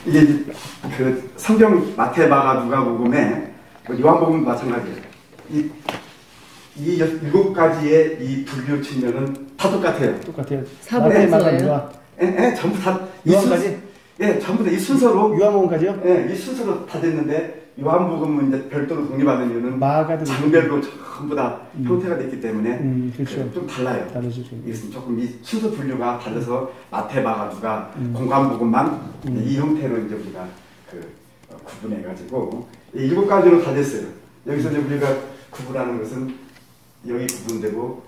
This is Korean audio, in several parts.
이게 그 성경 마태마가 누가복음에 요한복음도 마찬가지예요. 이 7가지의 이 분류 측면은 다 똑같아요. 똑같아요. 사복에서예요. 전부 다 요한까지? 전부 다 이 순서로. 요한복음까지요? 이 순서로 다 됐는데 요한복음은 이제 별도로 독립하는 이유는 장별로 전부 다 형태가 됐기 때문에 그렇죠. 좀 달라요. 다르죠. 이것은 조금 이 순서 분류가 달라서 마태, 마가, 누가 공관복음만 이 형태로 이제 우리가 구분해가지고 7가지로 다 됐어요. 여기서 이제 우리가 구분하는 것은 여기 구분되고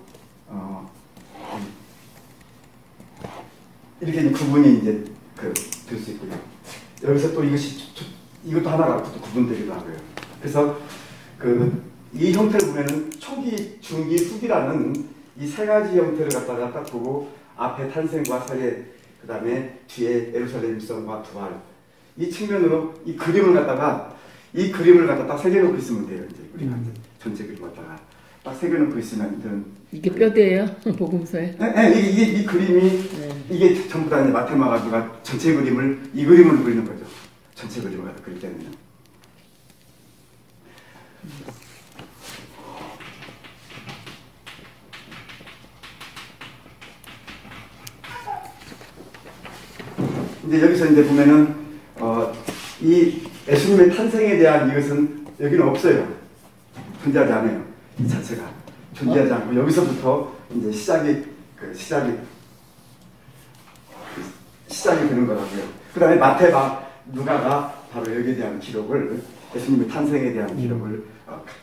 이렇게 구분이 이제 될 수 있고요. 여기서 또 이것도 하나가 또 구분되기도 하고요. 그래서 이 형태를 보면은 초기, 중기, 후기라는 이 3가지 형태를 갖다가 딱 보고 앞에 탄생과 살해, 그 다음에 뒤에 예루살렘 입성과 부활, 이 측면으로 이 그림을 갖다가 딱 새겨놓고 있으면 돼요. 이제 우리가 전체 그림 갖다가 딱 새겨놓고 있으면 이게 뼈대예요? 복음서에? 이 그림이 이게 전부 다 이제 마테마가주가 전체 그림을 이 그림을 그리는 거죠. 전체 그림을 갖다 그릴 때는. 이제 여기서 이제 보면은 이 예수님의 탄생에 대한 이것은 여기는 없어요. 존재하지 않아요. 이 자체가 존재하지 않고 여기서부터 이제 시작이 되는 거라고요. 그 다음에 마태, 누가가 바로 여기에 대한 기록을 예수님의 탄생에 대한 기록을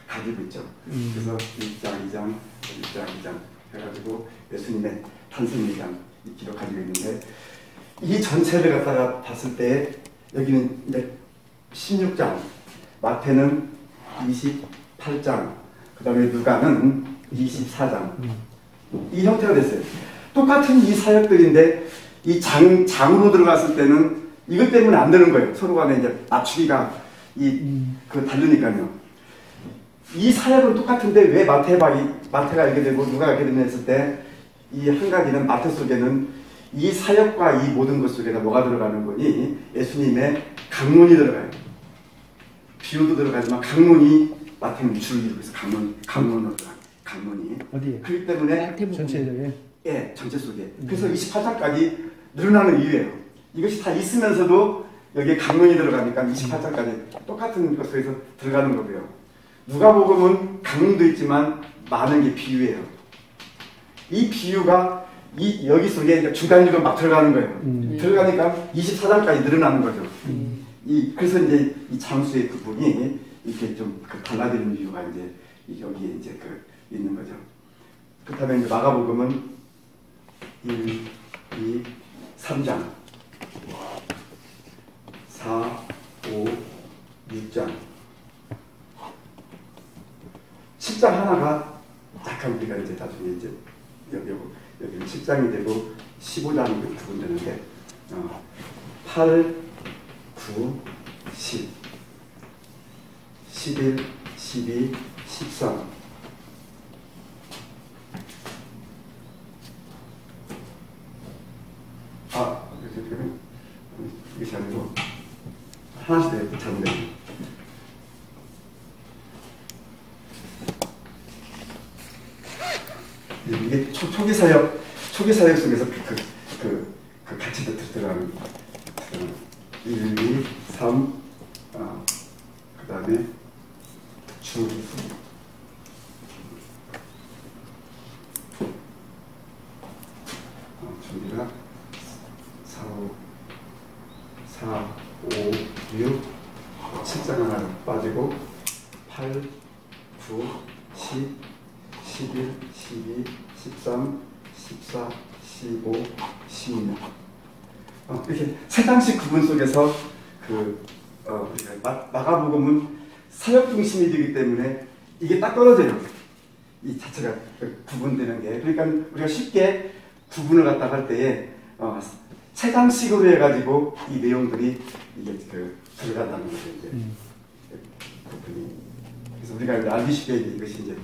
가지고 있죠. 그래서 1장, 2장, 1장, 2장 해가지고 예수님의 탄생에 대한 이 기록 가지고 있는데 이 전체를 갖다가 봤을 때 여기는 이제 16장, 마태는 28장, 그 다음에 누가는 24장. 이 형태가 됐어요. 똑같은 이 사역들인데 이 장으로 들어갔을 때는 이것 때문에 안 되는 거예요. 서로 간에 이제 맞추기가 다르니까요. 이 사역은 똑같은데 왜 마태가 이렇게 되고 누가가 이렇게 되냐 했을 때 이 한 가지는 마태 속에는 이 사역과 이 모든 것 속에다 뭐가 들어가는 거니 예수님의 강론이 들어가요. 비유도 들어가지만 강론이 마태는 줄기로 해서 강론으로 들어가요. 강론이. 어디에? 그렇기 때문에 전체적인. 예, 전체 속에. 그래서 28장까지 늘어나는 이유예요. 이것이 다 있으면서도 여기에 강론이 들어가니까 28장까지 똑같은 것 속에서 들어가는 거고요. 누가복음은 강론도 있지만 많은 게 비유예요. 이 비유가 여기 속에 중간중간 막 들어가는 거예요. 들어가니까 24장까지 늘어나는 거죠. 그래서 이제 이 장수의 부분이 이렇게 좀 달라지는 이유가 이제 여기에 이제 있는 거죠. 그렇다면 이제 마가복음은 1, 2, 3장, 4, 5, 6장, 10장 하나가 약간 우리가 이제 나중에 이제 여기는 10장이 되고 15장이 구분되는데 8, 9, 10, 11, 12, 13 이게 아니고 하나씩 잘못되네. 이게 초기 사역 속에서 같이 들어가는 1, 2, 3, 그 다음에 주, 준비가 4, 5, 6, 7장 하나 빠지고 8, 9, 10, 11, 12, 13, 14, 15, 16 이렇게 세 장씩 구분 속에서 마가복음은 사역 중심이 되기 때문에 이게 딱 떨어져요. 이 자체가 구분되는 게. 그러니까 우리가 쉽게 구분을 갖다 할 때에 세 장씩으로 해가지고 이 내용들이 이게 들어간다는 거죠. 이제 부분이. 그래서 우리가 이제 알기 쉽게 이것이 이제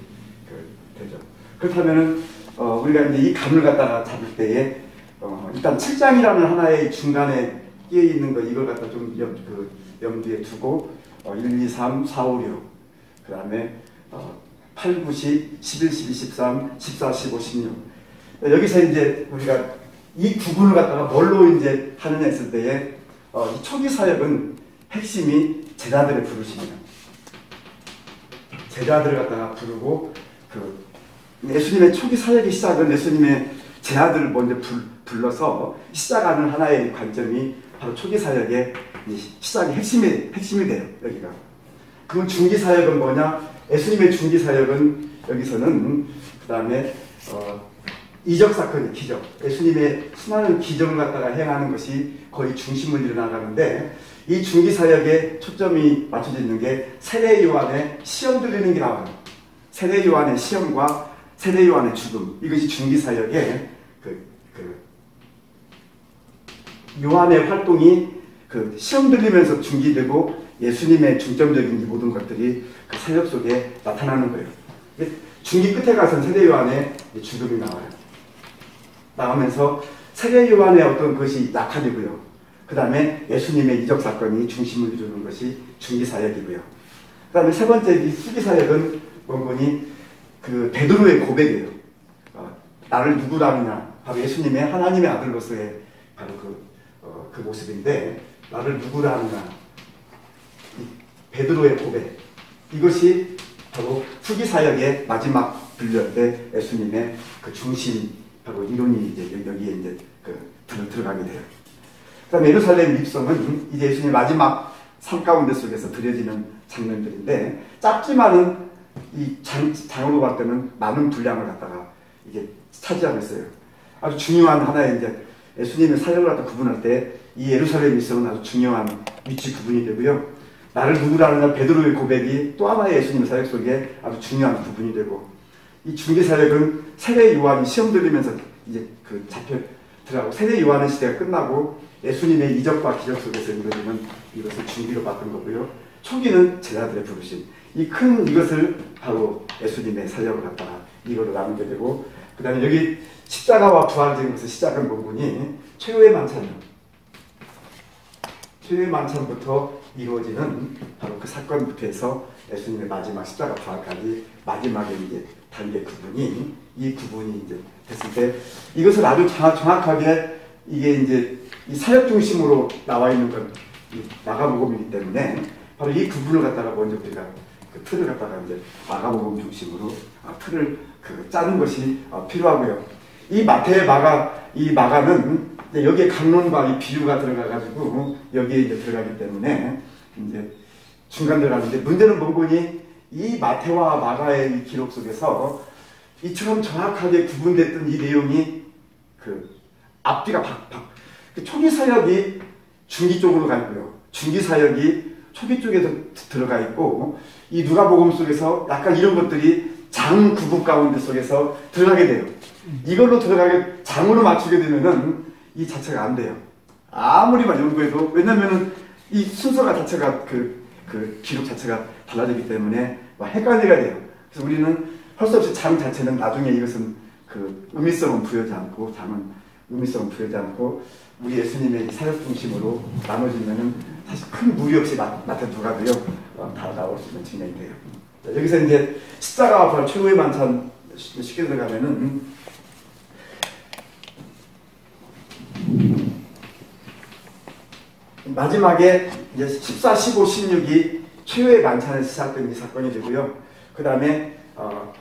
되죠. 그렇다면은 우리가 이제 이 감을 갖다가 잡을 때에 일단 7장이라는 하나의 중간에 끼어 있는 거 이걸 갖다 좀 염두에 두고 1, 2, 3, 4, 5, 6 그 다음에 8, 9, 10, 11, 12, 13, 14, 15, 16 여기서 이제 우리가 이 구분을 갖다가 뭘로 이제 하느냐 했을 때에 이 초기 사역은 핵심이 제자들의 부르심이에요. 제자들을 갖다가 부르고 예수님의 초기 사역의 시작은 예수님의 제자들을 먼저 불러서 시작하는 하나의 관점이 바로 초기 사역의 시작의 핵심이 돼요. 여기가. 그럼 중기 사역은 뭐냐? 예수님의 중기 사역은 여기서는 그 다음에 이적 사건이 기적. 예수님의 수많은 기적을 갖다가 행하는 것이 거의 중심을 이뤄나가는데 이 중기 사역에 초점이 맞춰져 있는 게 세례 요한의 시험 들리는 게 나와요. 세례 요한의 시험과 세례 요한의 죽음. 이것이 중기 사역의 요한의 활동이 시험 들리면서 중기되고 예수님의 중점적인 이 모든 것들이 그 사역 속에 나타나는 거예요. 중기 끝에 가서는 세례 요한의 죽음이 나와요. 나오면서 세례 요한의 어떤 것이 약화되고요. 그 다음에 예수님의 이적 사건이 중심을 이루는 것이 중기 사역이고요. 그 다음에 세 번째 이 수기 사역은 원본이 베드로의 고백이에요. 나를 누구라 하느냐. 바로 예수님의 하나님의 아들로서의 바로 그 모습인데 나를 누구라 하느냐. 베드로의 고백. 이것이 바로 수기 사역의 마지막 분열 때 예수님의 그 중심 바로 이론이 이제 여기에 이제 들어가게 돼요. 그다음에 예루살렘 입성은 이제 예수님의 마지막 삶 가운데 속에서 드려지는 장면들인데 짧지만은 이 장으로 봤을 때는 많은 분량을 갖다가 이게 차지하고 있어요. 아주 중요한 하나의 이제 예수님의 사역을 갖다 구분할 때 이 예루살렘 입성은 아주 중요한 위치 구분이 되고요. 나를 누구라 하느냐 베드로의 고백이 또 하나의 예수님의 사역 속에 아주 중요한 부분이 되고 이 중기 사역은 세례 요한이 시험 들리면서 이제 잡혀 들어가고 세례 요한의 시대가 끝나고 예수님의 이적과 기적 속에서 이루어지는 이것을 중기로 바꾼 거고요. 초기는 제자들의 부르심. 이 큰 이것을 바로 예수님의 사역을 갖다가 이거로 나누게 되고 그 다음에 여기 십자가와 부활적인 것을 시작한 부분이 최후의 만찬이요. 최후의 만찬부터 이루어지는 바로 그 사건부터 해서 예수님의 마지막 십자가 부활까지 마지막에 이제 단계 구분이 이 구분이 이제 됐을 때 이것을 아주 정확하게 이게 이제 이 사역 중심으로 나와 있는 건 마가복음이기 때문에 바로 이 구분을 갖다가 먼저 우리가 틀을 갖다가 이제 마가복음 중심으로 틀을 짜는 것이 필요하고요. 이 마가는 여기에 강론과 이 비유가 들어가가지고 여기에 이제 들어가기 때문에 이제 중간 들어가는데 문제는 뭔고니 이 마태와 마가의 이 기록 속에서 이처럼 정확하게 구분됐던 이 내용이 앞뒤가 초기 사역이 중기 쪽으로 가 있고요. 중기 사역이 초기 쪽에서 들어가 있고 이 누가복음 속에서 약간 이런 것들이 장 구분 가운데 속에서 들어가게 돼요. 이걸로 들어가게 장으로 맞추게 되면은 이 자체가 안 돼요. 아무리만 연구해도 왜냐면은 이 순서가 자체가 기록 자체가 달라지기 때문에 헷갈리게 돼요. 그래서 우리는 할 수 없이 장 자체는 나중에 이것은 의미성은 부여하지 않고 장은 의미성은 부여하지 않고 우리 예수님의 사역 중심으로 나눠지면은 사실 큰 무리 없이 마태 누가도요 다 나올 수 있는 측면이 돼요. 자, 여기서 이제 십자가와 부활 최후의 만찬 쉽게 들어가면은 마지막에 이제 14, 15, 16이 최후의 만찬에서 시작된 이 사건이 되고요. 그 다음에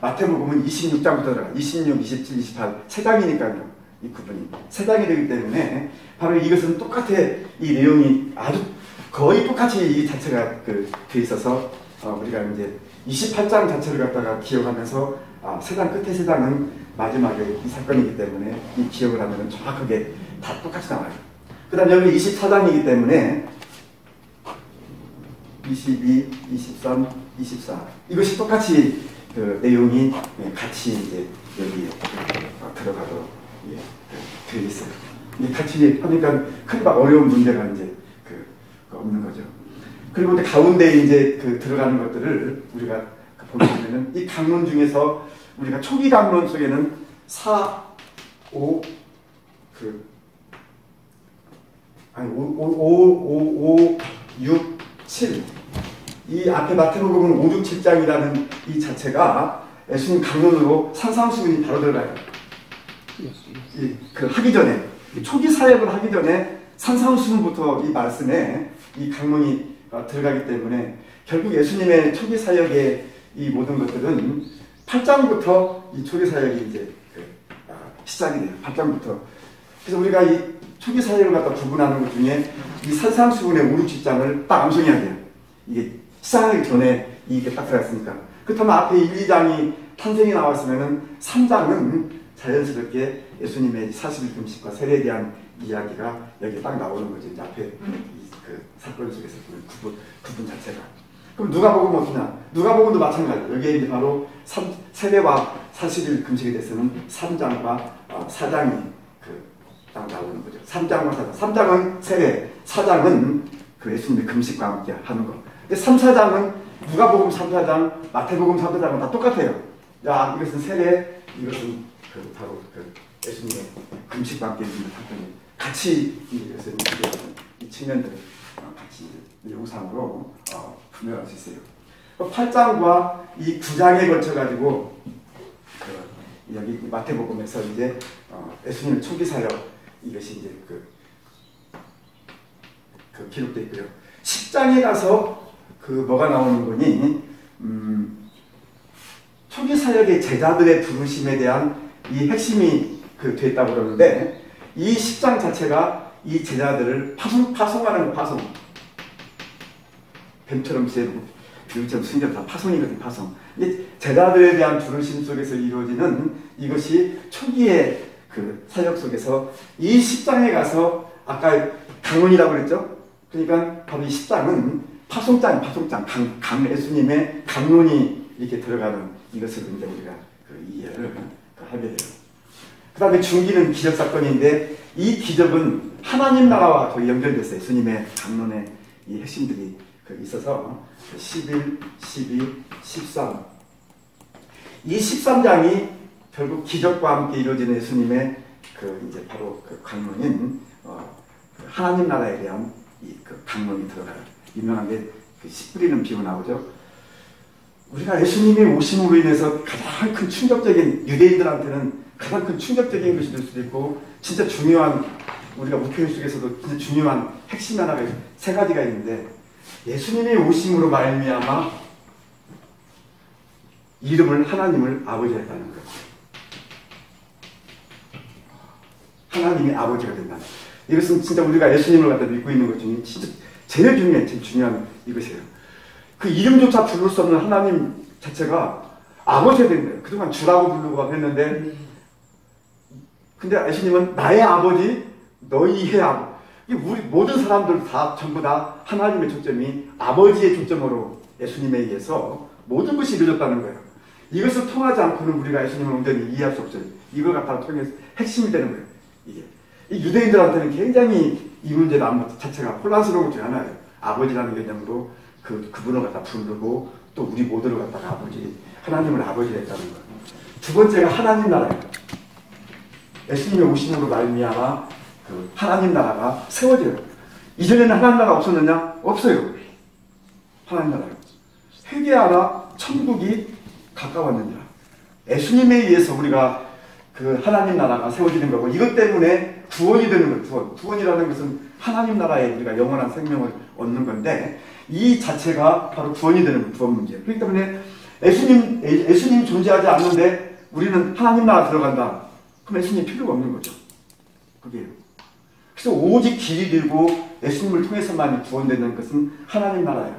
마태복음은 26장부터 들어가 26, 27, 28 세 장이니까요. 이 구분이 세 장이 되기 때문에 바로 이것은 똑같아. 이 내용이 아주 거의 똑같이 이 자체가 돼 있어서 우리가 이제 28장 자체를 갖다가 기억하면서 세 장 끝에 세 장은 마지막에 이 사건이기 때문에 이 기억을 하면 정확하게 다 똑같이 나와요. 그 다음 여기 24장이기 때문에 22, 23, 24 이것이 똑같이 내용이 같이 이제 여기에 들어가도록 되어 있어요. 같이 하니까 큰 어려운 문제가 이제 없는 거죠. 그리고 근데 가운데 이제 들어가는 것들을 우리가 보면은 이 강론 중에서 우리가 초기 강론 속에는 4, 5, 아니 5, 6, 7 이 앞에 마태복음은 5, 6, 7장이라는 이 자체가 예수님 강론으로 산상수훈이 바로 들어가요. 그 하기 전에 초기 사역을 하기 전에 산상수훈부터 이 말씀에 이 강론이 들어가기 때문에 결국 예수님의 초기 사역의 이 모든 것들은 8장부터 이 초기 사역이 이제 시작이 돼요. 8장부터. 그래서 우리가 이 초기 사역을 갖다 구분하는 것 중에 이 산상수훈의 5, 6, 7장을 딱 암송해야 돼요. 이게 시작하기 전에 이게 딱 들어갔으니까. 그렇다면 앞에 1, 2장이 탄생이 나왔으면은 3장은 자연스럽게 예수님의 40일 금식과 세례에 대한 이야기가 여기 딱 나오는 거죠. 이제 앞에 그 사건 속에서 구분 자체가. 그럼 누가복음은 어떠냐? 누가복음도 마찬가지예요. 여기에 이제 바로 세례와 40일 금식에 대해서는 3장과 4장이 딱 나오는 거죠. 3장과 4장. 3장은 세례, 4장은 그 예수님의 금식과 함께 하는 거. 근데 3, 4장은 누가복음 3, 4장, 마태복음 3, 4장은 다 똑같아요. 야, 이것은 세례, 이것은 바로 예수님의 금식과 함께 있는 사건이 같이 이것은 이 측면들을 같이 영상으로 분별할 수 있어요. 8장과 이 9장에 걸쳐가지고 여기 마태복음에서 이제 예수님의 초기 사역 이것이 이제 기록되어 있고요. 10장에 가서 뭐가 나오는 거니? 초기 사역의 제자들의 부르심에 대한 이 핵심이 됐다고 그러는데 이 10장 자체가 이 제자들을 파송하는 파송. 뱀처럼 세고 비유처럼 숨겨다 파송이거든, 파송. 이 제자들에 대한 부르심 속에서 이루어지는 이것이 초기의 그 사역 속에서 이 10장에 가서 아까 강론이라고 그랬죠? 그러니까 바로 이 10장은 파송장, 예수님의 강론이 이렇게 들어가는 이것을 이제 우리가 이해를 하게 돼요. 그 다음에 중기는 기적사건인데 이 기적은 하나님 나라와 거의 연결됐어요. 예수님의 강론의 이 핵심들이 있어서 11, 12, 13 이 13장이 결국 기적과 함께 이루어지는 예수님의 이제 바로 강론인 하나님 나라에 대한 이 강론이 들어가요. 유명한 게 씨 뿌리는 비유 나오죠. 우리가 예수님이 오심으로 인해서 가장 큰 충격적인 유대인들한테는 가장 큰 충격적인 것이 될 수도 있고 진짜 중요한 우리가 목회 속에서도 진짜 중요한 핵심 하나가 세 가지가 있는데 예수님의 오심으로 말미암아 이름을 하나님을 아버지 했다는 것. 하나님이 아버지가 된다. 이것은 진짜 우리가 예수님을 갖다 믿고 있는 것 중에 진짜 제일 중요한 이것이에요. 그 이름조차 부를 수 없는 하나님 자체가 아버지가 된 거예요. 그동안 주라고 부르고 했는데 근데 예수님은 나의 아버지, 너희의 아버지. 우리 모든 사람들 다 전부 다 하나님의 초점이 아버지의 초점으로 예수님에 의해서 모든 것이 이루어졌다는 거예요. 이것을 통하지 않고는 우리가 예수님을 온전히 이해할 수 없어요. 이걸 갖다가 통해서 핵심이 되는 거예요. 이게. 이 유대인들한테는 굉장히 이 문제 자체가 혼란스러운 것 중에 하나예요. 아버지라는 개념으로 그분을 갖다 부르고 또 우리 모두를 갖다가 아버지, 하나님을 아버지로 했다는 거예요. 두 번째가 하나님 나라예요. 예수님의 오심으로 말미암아 하나님 나라가 세워져요. 이전에는 하나님 나라가 없었느냐? 없어요. 하나님 나라요. 회개하라 천국이 가까웠느니라. 예수님에 의해서 우리가 하나님 나라가 세워지는 거고 이것 때문에 구원이 되는 거예요. 구원이라는 것은 하나님 나라에 우리가 영원한 생명을 얻는 건데 이 자체가 바로 구원이 되는 구원 문제예요. 그렇기 때문에 예수님 존재하지 않는데 우리는 하나님 나라 들어간다. 그럼 예수님 필요가 없는 거죠. 그게요. 그래서 오직 길이 들고 예수님을 통해서만 구원되는 것은 하나님 나라예요.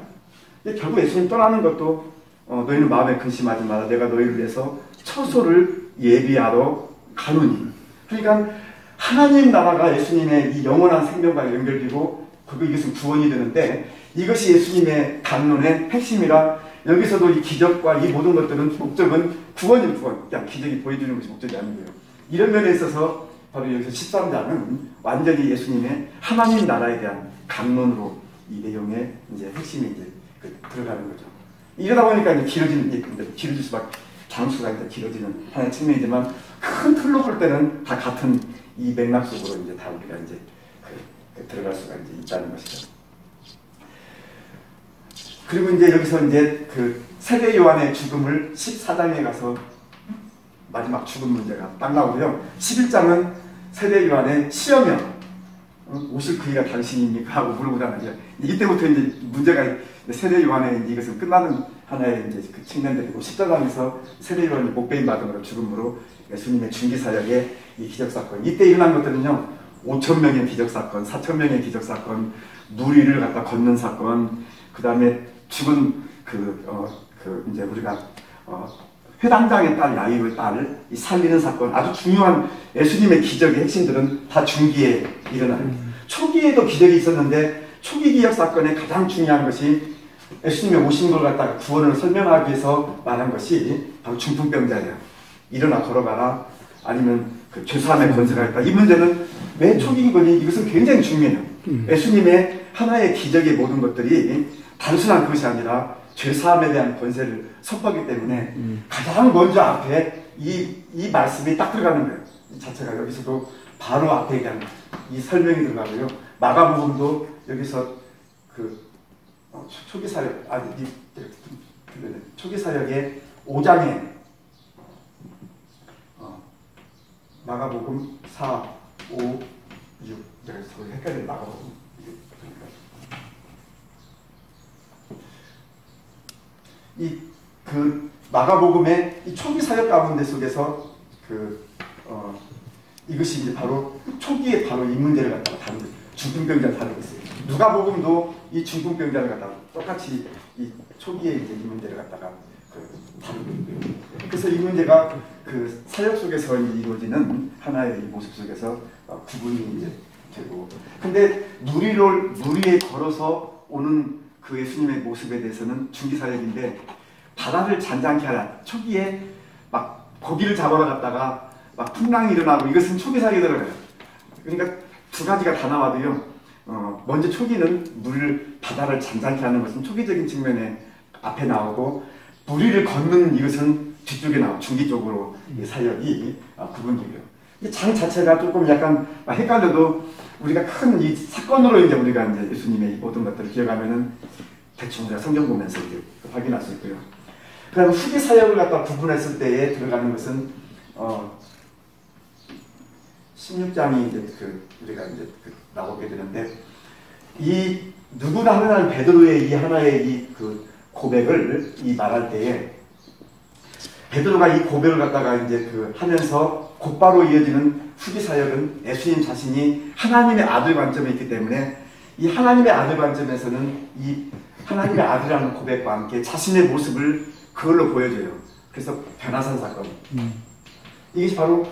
결국 예수님 떠나는 것도 너희는 마음에 근심하지 마라. 내가 너희를 위해서 처소를 예비하러 가노니. 그러니까 하나님 나라가 예수님의 이 영원한 생명과 연결되고 이것은 구원이 되는데 이것이 예수님의 강론의 핵심이라 여기서도 이 기적과 이 모든 것들은 목적은 구원이에요. 구원. 그냥 기적이 보여주는 것이 목적이 아니고요. 이런 면에 있어서 바로 여기서 13장은 완전히 예수님의 하나님 나라에 대한 강론으로 이 내용의 이제 핵심이 이제 들어가는 거죠. 이러다 보니까 이제 길어질 수밖에 장수가 이제 길어지는 하나의 측면이지만 큰 틀로 볼 때는 다 같은 이 맥락 속으로 이제 다 우리가 이제 들어갈 수가 이제 있다는 것이죠. 그리고 이제 여기서 이제 그 세례 요한의 죽음을 14장에 가서 마지막 죽음 문제가 딱 나오고요. 11장은 세례 요한의 시험이요. 오실 그이가 당신입니까? 하고 물어보잖아요. 이때부터 이제 문제가 세례 요한의 이것은 끝나는 하나의 이제 그 측면들이고 14장에서 세례 요한이 목베임 받음으로 죽음으로 예수님의 중기 사역의 이 기적 사건. 이때 일어난 것들은요. 5,000명의 기적 사건, 4,000명의 기적 사건, 물 위를 갖다 걷는 사건, 그 다음에 죽은 이제 우리가 회당장의 딸 야이로의 딸을 살리는 사건, 아주 중요한 예수님의 기적의 핵심들은 다 중기에 일어나요. 초기에도 기적이 있었는데 초기 기적 사건의 가장 중요한 것이 예수님의 오신 걸 갖다가 구원을 설명하기 위해서 말한 것이 바로 중풍병자예요. 일어나 걸어가라, 아니면 그 죄사함의 권세가 있다. 이 문제는 왜 초기인 거니? 이것은 굉장히 중요해요. 예수님의 하나의 기적의 모든 것들이 단순한 것이 아니라 죄사함에 대한 권세를 선포하기 때문에 가장 먼저 앞에 이 말씀이 딱 들어가는 거예요. 이 자체가 여기서도 바로 앞에 대한 이 설명이 들어가고요. 마가복음도 여기서 그 초기 사역, 초기 사역의 5장에 마가복음 4, 5, 6 제가 헷갈리는 마가복음 그 마가복음의 이 초기 사역 가운데 속에서 이것이 이제 바로 초기에 바로 이 문제를 갖다가 다루고 중풍병자를 다루고 있어요. 누가복음도 이 중풍병자를 갖다가 똑같이 이 초기에 이제 이 문제를 갖다가 다루고 있고요. 그래서 이 문제가 그 사역 속에서 이루어지는 하나의 이 모습 속에서 구분이 이제 되고, 근데 물 위에 걸어서 오는 그 예수님의 모습에 대해서는 중기 사역인데 바다를 잔잔케 하라. 초기에 막 고기를 잡아러 갔다가 막 풍랑이 일어나고 이것은 초기 사역에 들어가요. 그러니까 두 가지가 다 나와도요. 먼저 초기는 바다를 잔잔케 하는 것은 초기적인 측면에 앞에 나오고 물 위를 걷는 이것은 뒤쪽에 나와 중기 쪽으로 이 사역이 구분되고요. 이 장 자체가 조금 약간 헷갈려도 우리가 큰 이 사건으로 이제 우리가 이제 예수님의 이 모든 것들을 기억하면은 대충 우리가 성경 보면서 이제 확인할 수 있고요. 그다음 후기 사역을 갖다 구분했을 때에 들어가는 것은 16장이 이제 우리가 이제 나오게 되는데 이 누구나 하는 베드로의 이 하나의 이 고백을 말할 때에 베드로가 이 고백을 갖다가 이제 하면서 곧바로 이어지는 후기 사역은 예수님 자신이 하나님의 아들 관점에 있기 때문에 이 하나님의 아들 관점에서는 이 하나님의 아들이라는 고백과 함께 자신의 모습을 그걸로 보여줘요. 그래서 변화산 사건. 이것이 바로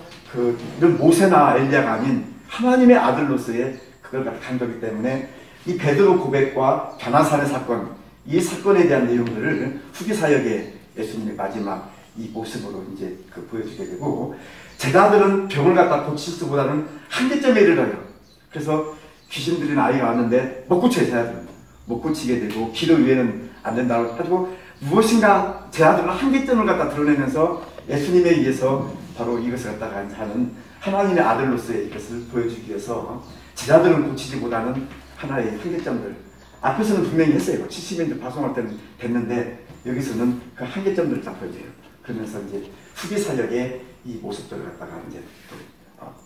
모세나 엘리야가 아닌 하나님의 아들로서의 그걸 간 거기 때문에 이 베드로 고백과 변화산의 사건, 이 사건에 대한 내용들을 후기 사역에 예수님의 마지막 이 모습으로 이제 보여주게 되고, 제자들은 병을 갖다 고칠 수보다는 한계점에 이르러요. 그래서 귀신 들린 아이가 왔는데 못 고쳐요. 제자들은 못 고치게 되고 기도 위에는 안 된다고 하고 무엇인가 제자들은 한계점을 갖다 드러내면서 예수님에 의해서 바로 이것을 갖다가 하는 하나님의 아들로서의 이것을 보여주기 위해서 제자들은 고치지보다는 하나의 한계점들, 앞에서는 분명히 했어요. 70년대 파송할 때는 됐는데 여기서는 그 한계점들을 딱 보여줘요. 그러면서 이제 후기 사역의 이 모습들을 갖다가 이제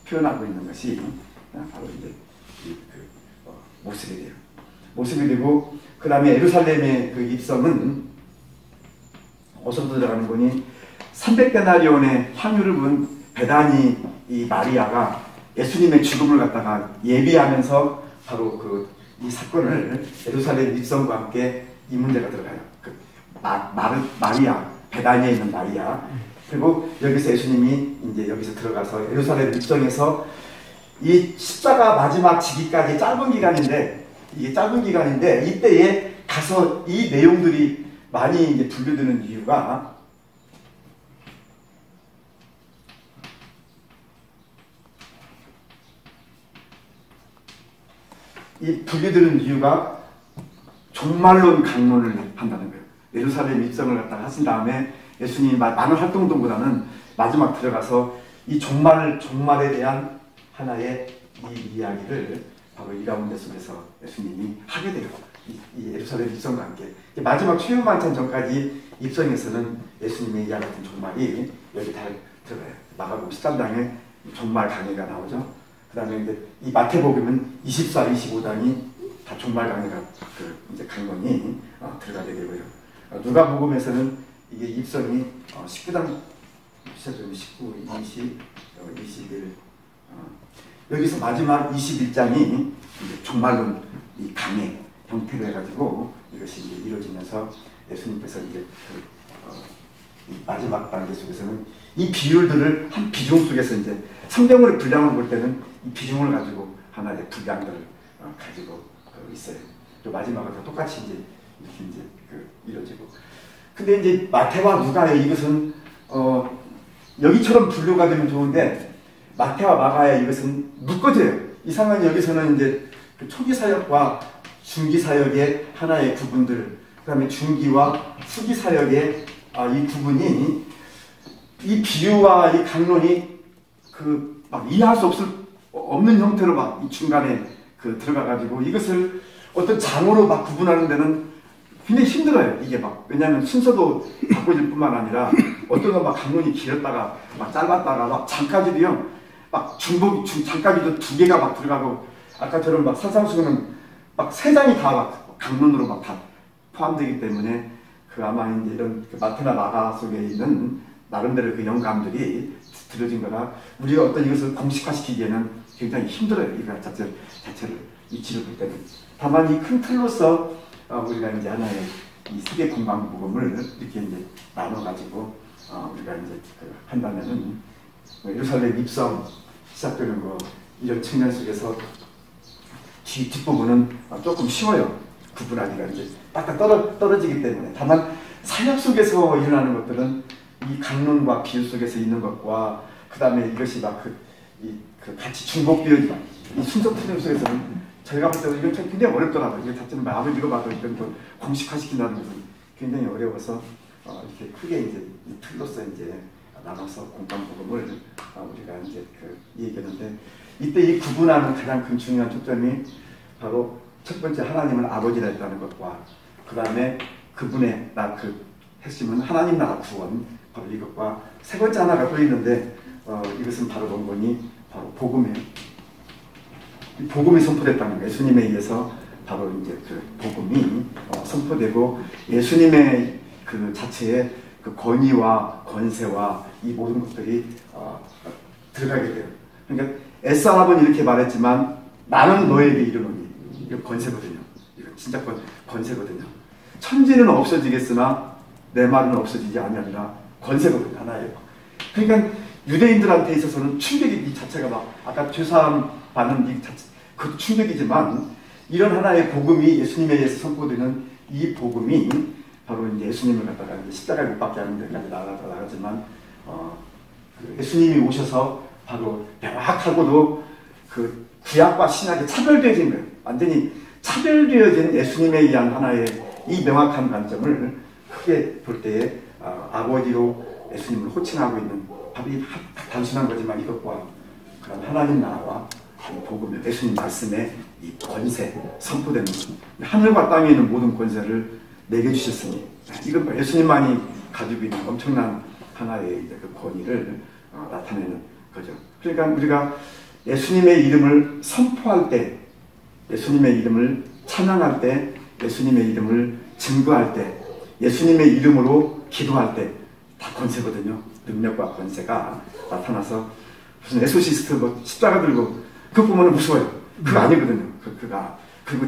표현하고 있는 것이 바로 이제 모습이 돼요. 모습이 되고, 그 다음에 예루살렘의 입성은 어디서부터 들어가는 거니? 300데나리온의 향유를 부은 베다니 이 마리아가 예수님의 죽음을 갖다가 예비하면서 바로 이 사건을 예루살렘 입성과 함께 이 문제가 들어가요. 마리아, 베다니에 있는 마리아. 그리고 여기서 예수님이 이제 여기서 들어가서 예루살렘 입성에서 이 십자가 마지막 지기까지 짧은 기간인데, 이게 짧은 기간인데 이때에 가서 이 내용들이 많이 이제 분류되는 이유가 종말론 강론을 한다는 거예요. 예루살렘 입성을 갖다가 하신 다음에 예수님이 많은 활동보다는 마지막 들어가서 이 종말에 대한 하나의 이 이야기를 바로 이 가운데 속에서 예수님이 하게 돼요. 이 예루살렘 입성과 함께. 마지막 최후 만찬 전까지 입성에서는 예수님의 이와 같은 종말이 여기 다 들어가요. 마가복음 13장에 종말 강해가 나오죠. 그 다음에 이제 이 마태복음은 24, 25장이 다 종말 강해가 이제 강론이 들어가게 되고요. 누가복음에서는 이게 입성이 19장, 19, 20, 21, 여기서 마지막 21장이 종말론 이 강해 형태로 해가지고 이것이 이제 이루어지면서 예수님께서 이제 이 마지막 단계 속에서는 이 비율들을 한 비중 속에서 이제 성경으로 분량을 볼 때는 이 비중을 가지고 하나의 분량들을 가지고 있어요. 또 마지막은 다 똑같이 이제 이렇게 이제 이루어지고. 근데 이제 마태와 누가의 이것은 여기처럼 분류가 되면 좋은데 마태와 마가의 이것은 묶어져요. 이상하게 여기서는 이제 초기 사역과 중기 사역의 하나의 구분들, 그 다음에 중기와 후기 사역의 이 구분이 이 비유와 이 강론이 막 이해할 수 없는 형태로 막 이 중간에 들어가가지고 이것을 어떤 장으로 막 구분하는 데는 굉장히 힘들어요. 이게 막 왜냐하면 순서도 바꿔질 뿐만 아니라 어떤 건 막 강론이 길었다가 막 짧았다가 막 장까지도요. 막 장까지도 2개가 막 들어가고 아까처럼 막 산상수훈은 막 3장이 다 막 강론으로 막 다 포함되기 때문에 아마 이제 이런 마태나 마가 속에 있는 나름대로 그 영감들이 들어진 거라 우리가 어떤 이것을 공식화시키기에는 굉장히 힘들어요. 이거 자체를 이치를 볼 때는. 다만 이 큰 틀로서 우리가 이제 하나의 이 세계 공방복음을 이렇게 이제 나눠가지고 우리가 이제 한다면은 예루살렘 입성 시작되는 거 이런 측면 속에서 뒷부분은 조금 쉬워요. 구분하기가 이제 딱딱 떨어지기 때문에. 다만 사역 속에서 일어나는 것들은 이 강론과 비유 속에서 있는 것과 그 다음에 이것이 막 같이 중복되어지는 이 순서 틀림 속에서는 저희가 볼 때는 이건 굉장히 어렵더라고요. 이게 자체는 마음을 읽어봐도 이런 걸 공식화시킨다는 것은 굉장히 어려워서 이렇게 크게 이제 이 틀로서 이제 나눠서 공간복음을 우리가 이제 얘기했는데 이때 이 구분하는 가장 큰 중요한 초점이 바로 첫 번째 하나님은 아버지라 했다는 것과 그 다음에 그분의 핵심은 하나님 나라 구원 바로 이것과 세 번째 하나가 또 있는데 이것은 바로 원본이 바로 복음이에요. 복음이 선포됐다는 거예요. 예수님에 의해서 바로 이제 복음이 선포되고 예수님의 자체의 권위와 권세와 이 모든 것들이 들어가게 돼요. 그러니까 에사랍은 이렇게 말했지만 나는 너에게 이르노니 이거 권세거든요. 이거 진짜 권세거든요. 천지는 없어지겠으나 내 말은 없어지지 아니하리라. 권세거든요. 하나예요. 그러니까 유대인들한테 있어서는 충격이 이 자체가 막 아까 죄사함 받는 이 자체 그것도 충격이지만 이런 하나의 복음이 예수님에 의해서 선포되는 이 복음이 바로 이제 예수님을 갖다가 이제 십자가에 못 박게 하는 데까지 나가지만 예수님이 오셔서 바로 명확하고도 구약과 신약이 차별되어진 거예요. 완전히 차별되어진 예수님에 의한 하나의 이 명확한 관점을 크게 볼 때에 아버지로 예수님을 호칭하고 있는 바로 이 단순한 거지만 이것과 그런 하나님 나라와 복음, 예수님 말씀의 이 권세 선포되는 것. 하늘과 땅에 있는 모든 권세를 내게 주셨으니 이건 예수님만이 가지고 있는 엄청난 하나의 이제 그 권위를 나타내는 거죠. 그러니까 우리가 예수님의 이름을 선포할 때, 예수님의 이름을 찬양할 때, 예수님의 이름을 증거할 때, 예수님의 이름으로 기도할 때 다 권세거든요. 능력과 권세가 나타나서 무슨 에소시스트 뭐 십자가 들고 그거 보면 무서워요. 그거 아니거든요. 그리고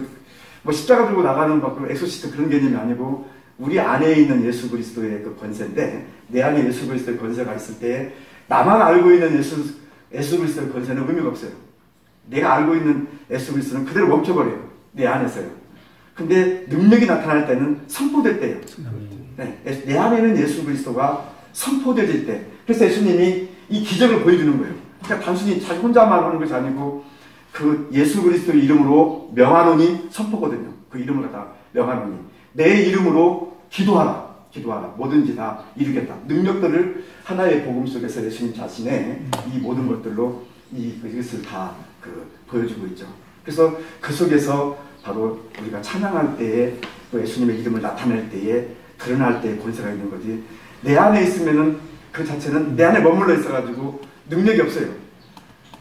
뭐 십자가 들고 나가는 막 엑소시스트 그런 개념이 아니고 우리 안에 있는 예수 그리스도의 그 권세인데 내 안에 예수 그리스도의 권세가 있을 때 나만 알고 있는 예수 그리스도의 권세는 의미가 없어요. 내가 알고 있는 예수 그리스도는 그대로 멈춰버려요. 내 안에서요. 근데 능력이 나타날 때는 선포될 때예요. 네, 내 안에는 예수 그리스도가 선포되질 때. 그래서 예수님이 이 기적을 보여주는 거예요. 그러니까 단순히 자기 혼자만 하는 것이 아니고 그 예수 그리스도의 이름으로 명하노니 선포거든요. 그 이름을 갖다 명하노니 내 이름으로 기도하라. 뭐든지 다 이루겠다. 능력들을 하나의 복음 속에서 예수님 자신의 이 모든 것들로 이것을 다 보여주고 있죠. 그래서 그 속에서 바로 우리가 찬양할 때에 또 예수님의 이름을 나타낼 때에 드러날 때에 권세가 있는 거지. 내 안에 있으면은 그 자체는 내 안에 머물러 있어가지고 능력이 없어요.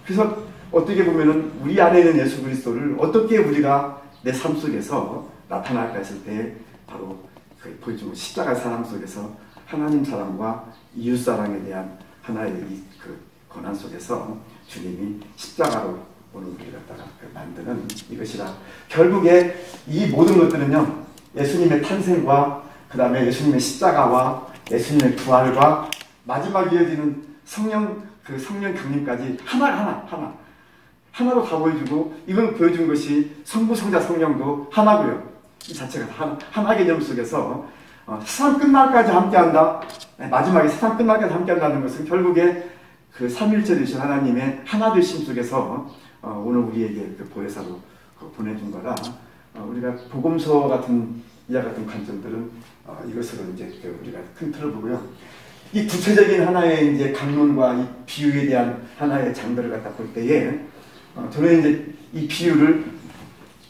그래서 어떻게 보면은 우리 안에 있는 예수 그리스도를 어떻게 우리가 내 삶 속에서 나타날까 했을 때 바로 그 보여주고 십자가 사랑 속에서 하나님 사랑과 이웃 사랑에 대한 하나의 그 권한 속에서 주님이 십자가로 오늘 우리를 갖다가 만드는 이것이라. 결국에 이 모든 것들은요, 예수님의 탄생과 그 다음에 예수님의 십자가와 예수님의 부활과 마지막 이어지는 성령 강림까지 하나로 다 보여주고, 이걸 보여준 것이 성부, 성자, 성령도 하나고요. 이 자체가 하나 개념 속에서 세상 끝날까지 함께한다. 마지막에 세상 끝날까지 함께한다는 것은 결국에 그 삼일체 되신 하나님의 하나 되심 속에서 오늘 우리에게 그 보혜사로 보내준 거라. 우리가 복음서 같은 이와 같은 관점들은 이것으로 이제 우리가 큰 틀을 보고요. 이 구체적인 하나의 이제 강론과 이 비유에 대한 하나의 장들을 갖다 볼 때에 저는 이제 이 비유를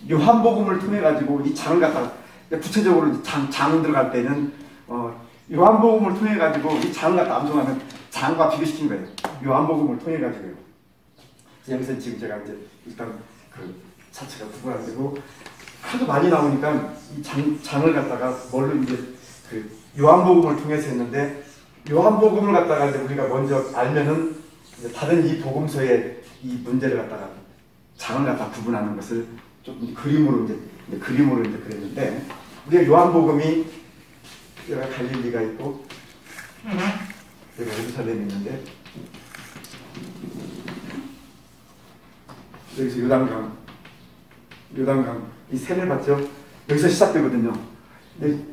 요한복음을 통해 가지고 이 장을 갖다 구체적으로 장 들어갈 때는 요한복음을 통해 가지고 이 장을 갖다 암송하면 장과 비교시킨 거예요. 요한복음을 통해 가지고요. 여기서 지금 제가 이제 일단 그 자체가 부과되고 하도 많이 나오니까 이 장을 갖다가 뭘로 이제 그 요한복음을 통해서 했는데, 요한복음을 갖다가 이제 우리가 먼저 알면은 이제 다른 이 복음서의 이 문제를 갖다가 장을 갖다 구분하는 것을 좀 그림으로 이제 그랬는데, 우리가 요한복음이 여기가 갈릴리가 있고 여기가 예루살렘이 있는데, 여기서 요단강 이 세례 봤죠? 여기서 시작되거든요.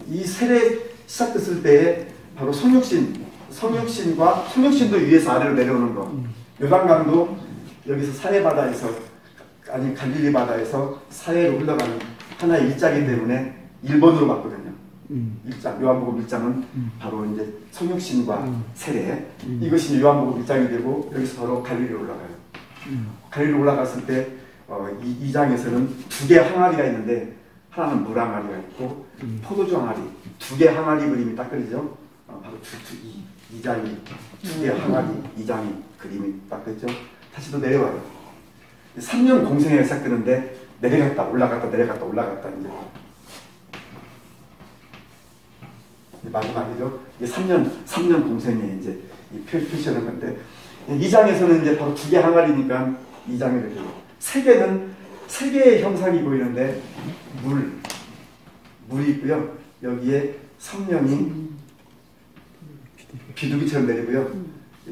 이 세례 시작됐을 때에 바로 성육신도 위에서 아래로 내려오는 거. 요단강도 여기서 사해바다에서 아니 갈릴리 바다에서 사해로 흘러가는 하나의 일장이기 때문에 1번으로 봤거든요. 요한복음 1장은 바로 이제 성육신과 세례. 이것이 요한복음 1장이 되고 여기서 바로 갈릴리로 올라가요. 갈릴리로 올라갔을 때 이 2장에서는 두 개의 항아리가 있는데, 하나는 물 항아리가 있고 포도주 항아리, 두 개의 항아리 그림이 딱 그리죠. 바로 이 2장이 두 개의 항아리 2장이 그림이 딱 그리죠. 다시 또 내려와요. 3년 공생애가 시작되는데 내려갔다 올라갔다 내려갔다 올라갔다 이제 마지막이죠. 3년 공생애 이제 표시하는 건데, 2장에서는 이제 바로 두 개 항아리니까 2장이 되죠. 세 개의 형상이 보이는데, 물이 있고요. 여기에 성령이 비둘기처럼 내리고요.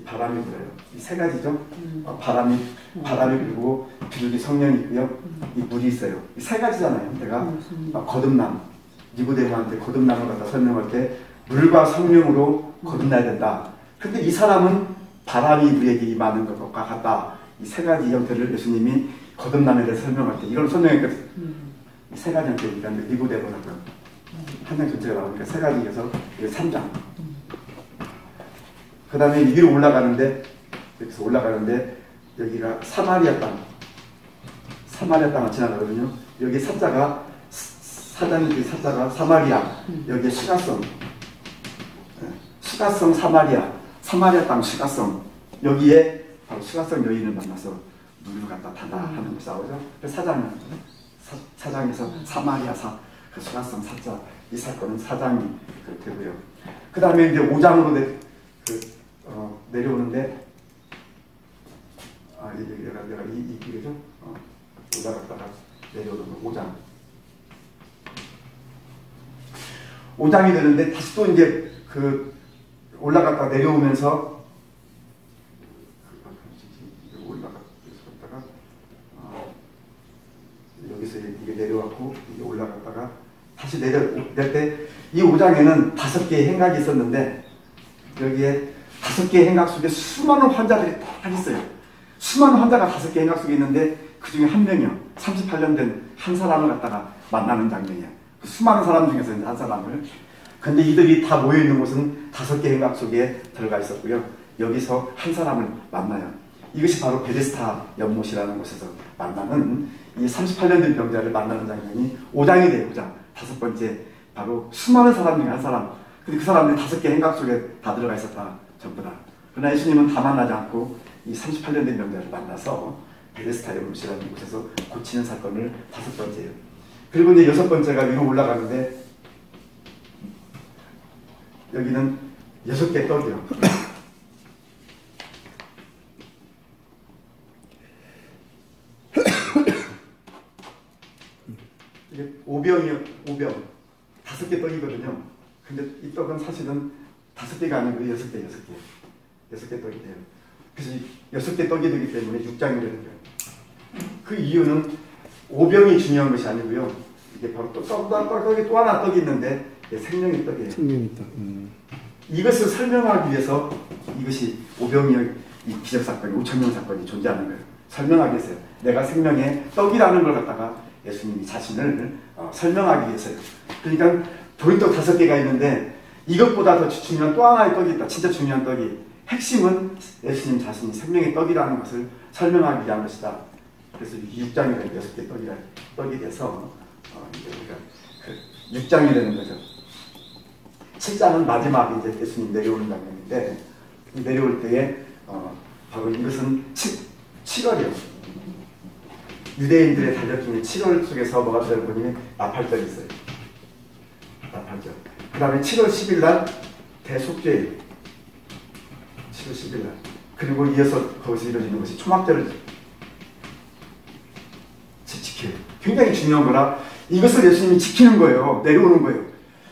바람이 불어요. 이 세 가지죠. 바람이 불고 비둘기 성령이 있고요. 이 물이 있어요. 이 세 가지잖아요. 내가 거듭남, 니고데모한테 거듭남을 갖다 설명할 때 물과 성령으로 거듭나야 된다. 근데 이 사람은 바람이 우리에게 임하는 것과 같다. 이 세 가지 형태를 예수님이 거듭남에 대해서 설명할 때 이걸 설명했거든요. 이 세 가지 형태니까 니고데모라고 한 장 전체가 나오니까 세 가지에서 3장. 그 다음에 위로 올라가는데, 여기서 올라가는데 여기가 사마리아 땅을 지나가거든요. 여기 사자가 사마리아, 여기에 수가성 사마리아 땅 수가성, 여기에 바로 수가성 여인을 만나서 물을 갖다 타다 하는 것이 나오죠. 사장에서 사마리아 그 수가성 사자, 이 사건은 사장이 되고요. 그 다음에 이제 5장으로 내려오는데, 내가 이 길이죠. 올라갔다가 내려오는 거 5장이 되는데, 다시 또 이제 올라갔다가 내려오면서 여기서 이게 내려왔고 이게 올라갔다가 다시 내릴 때, 이 5장에는 5개의 행각이 있었는데, 여기에 5개의 행각 속에 수많은 환자들이 딱 있어요. 수많은 환자가 5개의 행각 속에 있는데, 그 중에 한 명이요. 38년 된 한 사람을 갖다가 만나는 장면이에요. 그 수많은 사람 중에서 이제 한 사람을. 근데 이들이 다 모여있는 곳은 5개의 행각 속에 들어가 있었고요. 여기서 한 사람을 만나요. 이것이 바로 베데스다 연못이라는 곳에서 만나는 이 38년 된 병자를 만나는 장면이 5장이 돼요. 5장. 다섯 번째, 바로 수많은 사람 중에 한 사람. 근데 그 사람들이 5개 행각 속에 다 들어가 있었다. 전부 다. 그러나 예수님은 다 만나지 않고 이 38년 된 병자를 만나서 베데스다 연못이라는 곳에서 고치는 사건을 5번째예요. 그리고 이제 6번째가 위로 올라가는데 여기는 6개 떡이요. 이게 5병이요. 5병. 5개 떡이거든요. 근데 이 떡은 사실은 5개가 아니고 6개, 6개. 6개 떡이 돼요. 그래서 6개 떡이 되기 때문에 6장이 되는 거예요. 그 이유는 5병이 중요한 것이 아니고요. 이게 바로 떡이 또 하나 떡이 있는데 생명의 떡이에요. 생명의 떡. 이것을 설명하기 위해서 이것이 5병의 이 기적사건이 5,000명 사건이 존재하는 거예요. 설명하기 위해서요. 내가 생명의 떡이라는 걸 갖다가 예수님이 자신을 설명하기 위해서요. 그러니까 보리떡 5개가 있는데 이것보다 더 중요한 또 하나의 떡이 있다. 진짜 중요한 떡이. 핵심은 예수님 자신이 생명의 떡이라는 것을 설명하기 위한 것이다. 그래서 6장이 되는 6개 떡이 돼서 이제 우리가 그 6장이 되는 거죠. 7장은 마지막에 이제 예수님 내려오는 장면인데 내려올 때에 바로 이것은 7월이요. 유대인들의 달력 중에 7월 속에서 뭐가 들어보니 나팔절이 있어요. 나팔절. 그 다음에 7월 10일 날 대속죄예요. 7월 10일 날. 그리고 이어서 거기서 이루어지는 것이 초막절을 지켜요. 굉장히 중요한 거라 이것을 예수님이 지키는 거예요. 내려오는 거예요.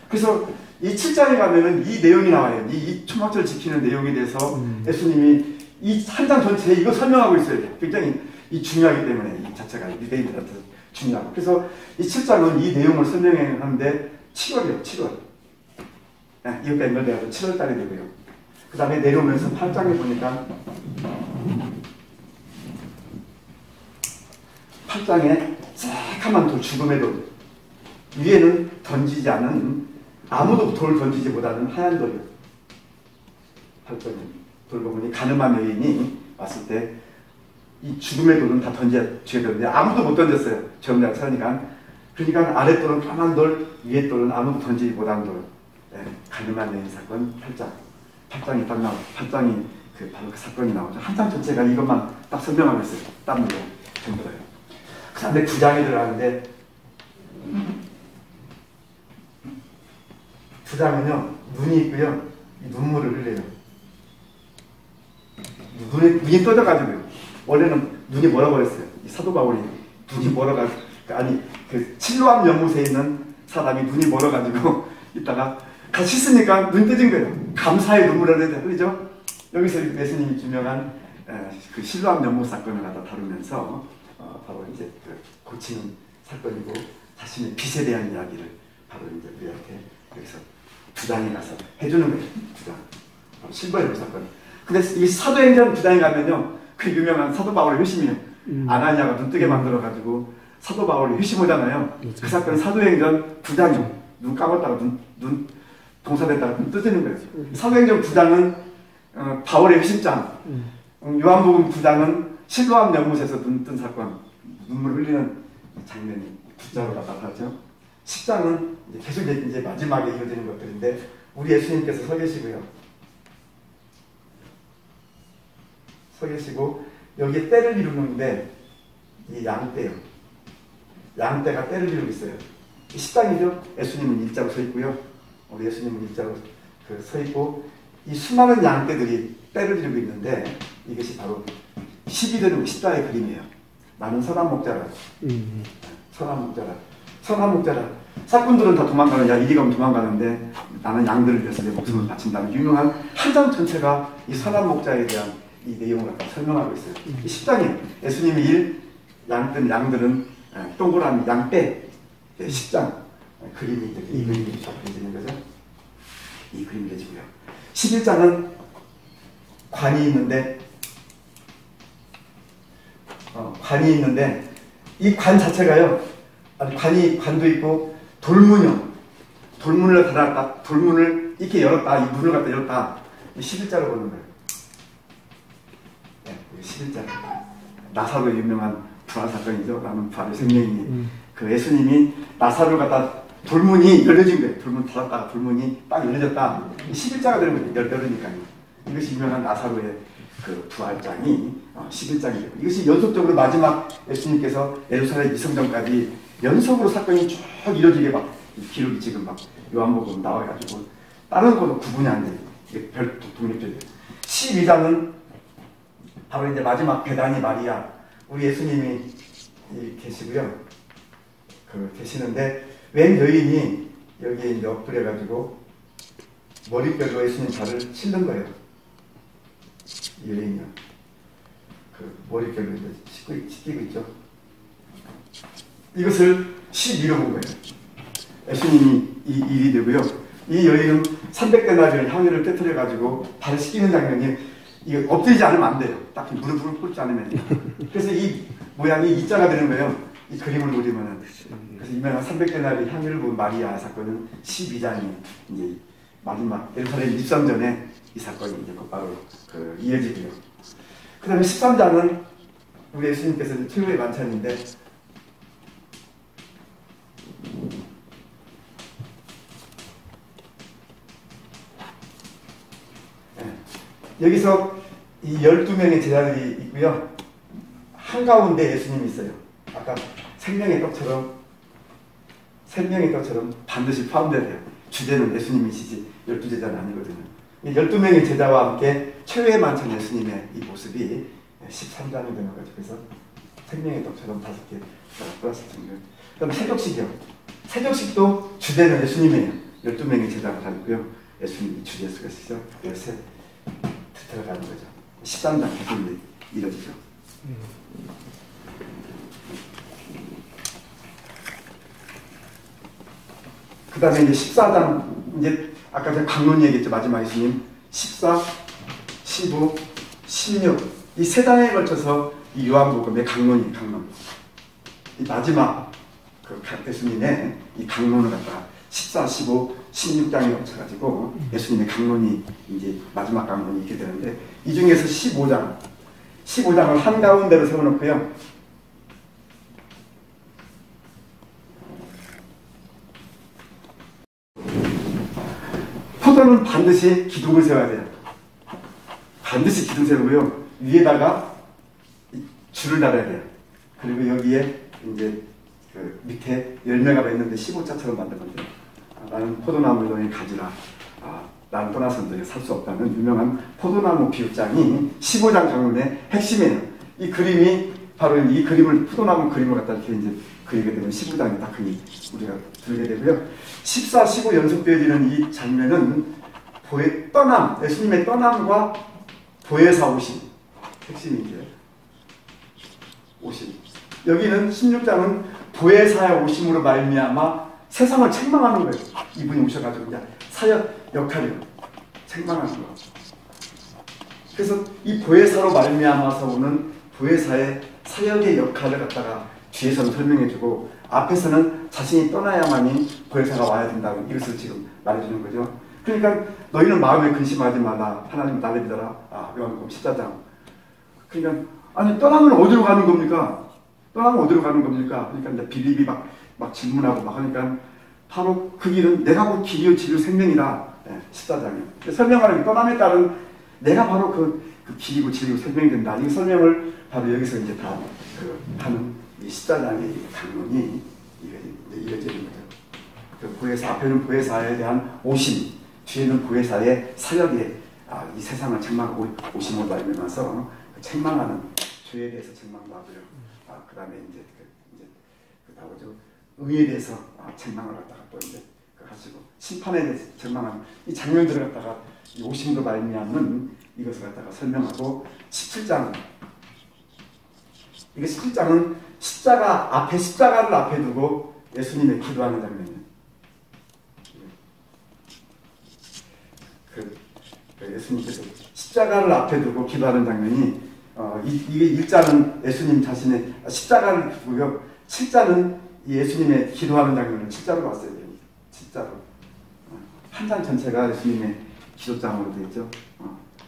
그래서 이 7장에 가면은 이 내용이 나와요. 이 초막절 지키는 내용에 대해서 예수님이 이 한 장 전체에 이거 설명하고 있어요. 굉장히 이 중요하기 때문에 이 자체가 유대인들한테 중요하고. 그래서 이 7장은 이 내용을 설명하는데 7월이요. 7월. 네, 이것과 연결돼서 7월 달이 되고요. 그 다음에 내려오면서 8장에 보니까 8장에 새카만 돌, 죽음의 돌. 위에는 던지지 않은 아무도 돌 던지지 못하는 하얀 돌이요. 8장에 돌 보니 가늠한 여인이 왔을 때 이 죽음의 돌은 다 던져야 되는데 아무도 못 던졌어요. 정작 사니까. 그러니까 아래 돌은 까만 돌, 위에 돌은 아무도 던지지 못한 돌. 네, 가늠한 여인 사건 8장. 8장이 딱 나오죠. 8장이 바로 그 사건이 나오죠. 한 장 전체가 이것만 딱 설명하고 있어요. 다른 거 전부 다요. 그 다음에 9장에 들어가는데 9장은요 눈이 있고요 눈물을 흘려요. 눈이 떠져가지고요. 원래는 눈이 멀어가 버렸어요. 이 사도 바울이 눈이 멀어가 아니 그 실로암 연못에 있는 사람이 눈이 멀어가지고 있다가 같이 있으니까 눈 떠진 거예요. 감사의 눈물을 흘리죠. 여기서 예수님이 유명한 그 실로암 연못 사건을 갖다 다루면서 바로 이제 그 고치는 사건이고 자신의 빚에 대한 이야기를 바로 이제 우리한테 여기서 9장에 가서 해주는 거예요. 9장. 바로 실버 연못 사건. 근데 이 사도행전 9장에 가면요. 그 유명한 사도 바울의 회심이에요. 아나니아가 눈 뜨게 만들어가지고 사도 바울이 회심하잖아요. 그 사건은 사도행전 9장이요. 눈 감았다가 눈 동사됐다가 눈 뜨지는 거예요. 사도행전 9장은 바울의 회심장. 요한복음 9장은 실로암 연못에서 눈 뜬 사건. 눈물 흘리는 장면이 9장으로 나타나죠. 10장은 계속 이제 마지막에 이어지는 것들인데 우리 예수님께서 서 계시고요. 서 계시고 여기에 때를 이루는데 이 양떼요. 양떼가 때를 이루고 있어요. 10장이죠. 예수님은 일자로 서 있고요. 우리 예수님은 일자로 서 있고 이 수많은 양떼들이 때를 이루고 있는데 이것이 바로 12절 10장의 그림이에요. 나는 선한 목자라. 선한 목자라. 선한 목자라. 사꾼들은 다 도망가는 야 이리 가면 도망가는데 나는 양들을 위해서 내 목숨을 바친다는 유명한 한 장 전체가 이 선한 목자에 대한 이 내용을 갖다 설명하고 있어요. 이 10장이에요. 예수님이 양들은 동그라미 양떼 10장 그림이 이 그림이 딱 그려지는 거죠. 이 그림이 그려지고요. 11장은 관이 있는데 이 관 자체가요. 관도 있고 돌문을 닫았다. 돌문을 이렇게 열었다. 이 문을 갖다 열었다. 11자로 보는 거예요. 네, 7장. 나사로의 유명한 부활 사건이죠. 나는 부활의 생명이니. 그 예수님이 나사로를 갖다 돌문이 열려진 거예요. 돌문 닫았다가 돌문이 딱 열려졌다. 11자가 되는 거예요. 열리니까요. 이것이 유명한 나사로의 그 부활장이 11장이에요. 이것이 연속적으로 마지막 예수님께서 예루살렘 이성전까지 연속으로 사건이 쭉 이루어지게 막 기록이 지금 막 요한복음 나와가지고 다른 것도 구분이 안 돼요. 이게 별 독립적이에요. 12장은 바로 이제 마지막 베다니 마리아 우리 예수님이 계시고요. 계시는데 웬 여인이 여기에 이제 엎드려가지고 머리뼈로 예수님 발을 씻는 거예요. 이 여인이요. 머리뼈로 씻기고 있죠. 이것을 12로 본 거예요. 예수님이 이 일이 되고요. 이 여인은 300데나리온 향유를 깨뜨려가지고 발을 씻기는 장면이 이게 엎드리지 않으면 안 돼요. 딱 무릎을 꿇지 않으면 돼요. 그래서 이 모양이 이자가 되는 거예요. 이 그림을 그리면은. 그래서 유명한 300데나리 향유를 본 마리아 사건은 12장이 이제 마지막 예루살렘 입성 전에 이 사건이 이제 곧바로 이어지고요. 그 다음에 13장은 우리 예수님께서 최후의 만찬인데 여기서 이 12명의 제자들이 있고요. 한가운데 예수님이 있어요. 아까 생명의 떡처럼 반드시 포함되어야 돼요. 주제는 예수님이시지 12제자는 아니거든요. 12명의 제자와 함께 최후의 만찬 예수님의 이 모습이 13장이 되는 거죠. 그래서 생명의 떡처럼 5개 플러스 증거. 그 다음에 세족식이요. 세족식도 주제는 예수님이에요. 12명의 제자가 다 있고요. 예수님이 주제 속에 있어서 열쇠 들어가는 거죠. 13장 계속 이루어지죠. 그 다음에 이제 14장, 이제 아까 제가 강론 얘기했죠. 마지막 예수님. 14, 15, 16. 이 세 장에 걸쳐서 이 요한복음의 강론. 이 마지막 예수님의 이 강론을 갖다가 14, 15, 16장에 걸쳐가지고 예수님의 강론이 이제 마지막 강론이 있게 되는데 이 중에서 15장을 한가운데로 세워놓고요. 포도는 반드시 기둥을 세워야 돼요. 반드시 기둥 세우고요. 위에다가 줄을 달아야 돼요. 그리고 여기에 이제 밑에 열매가 맺는데 15자처럼 만든 건데요. 나는 포도나무를 너희 가지라. 나는 떠나서는 살 수 없다는 유명한 포도나무 비유장이 15장 강론의 핵심이에요. 이 그림이 바로 이 그림을 포도나무 그림을 갖다 이렇게 이제 그리게 되면 15장이 딱 우리가 들게 되고요. 14, 15 연속되어지는 이 장면은 예수님의 떠남과 보혜사 오심 핵심이죠. 오심. 여기는 16장은 보혜사의 오심으로 말미암아 세상을 책망하는 거예요. 이분이 오셔가지고 그냥 사역 역할이에요. 책망하는 거. 그래서 이 보혜사로 말미암아서 오는 보혜사의 사역의 역할을 갖다가 뒤에서는 설명해주고 앞에서는 자신이 떠나야만이 보혜사가 와야 된다고 이것을 지금 말해주는 거죠. 그러니까 너희는 마음에 근심하지 마라. 하나님 나를 믿어라. 요한복음 14장. 그러니까 아니 떠나면 어디로 가는 겁니까? 떠나면 어디로 가는 겁니까? 그러니까 이제 빌립이 막 질문하고 막 하니까 바로 그 길은 내가 곧 길이요 진리요 생명이다. 14장에 설명하는 떠남에 따른 내가 바로 그 길이고 진리고 생명이 된다. 이 설명을 바로 여기서 이제 다 하는 이 14장의 강론이 이어지는 거죠. 보혜사 앞에는 보혜사에 대한 오심, 뒤에는 보혜사의 사역에 이 세상을 책망하고 오심을 말미암아서 책망하는 죄에 대해서 책망도 하고요. 그 다음에 이제 나오죠. 의에 대해서 책망을 갖다가 또 이제 하시고 심판에 대해서 책망하는 이 장면들을 갖다가 이 오심으로 말미암는 이것을 갖다가 설명하고 17장. 이게 17장은 십자가를 앞에 두고 예수님의 기도하는 장면이에요. 예수님께서 십자가를 앞에 두고 기도하는 장면이 이게 1자는 예수님 자신의 십자가를 두고요. 7자는 예수님의 기도하는 장면을 7자로 봤어야 돼요. 7자로. 한 장 전체가 예수님의 기도장으로 되어 있죠.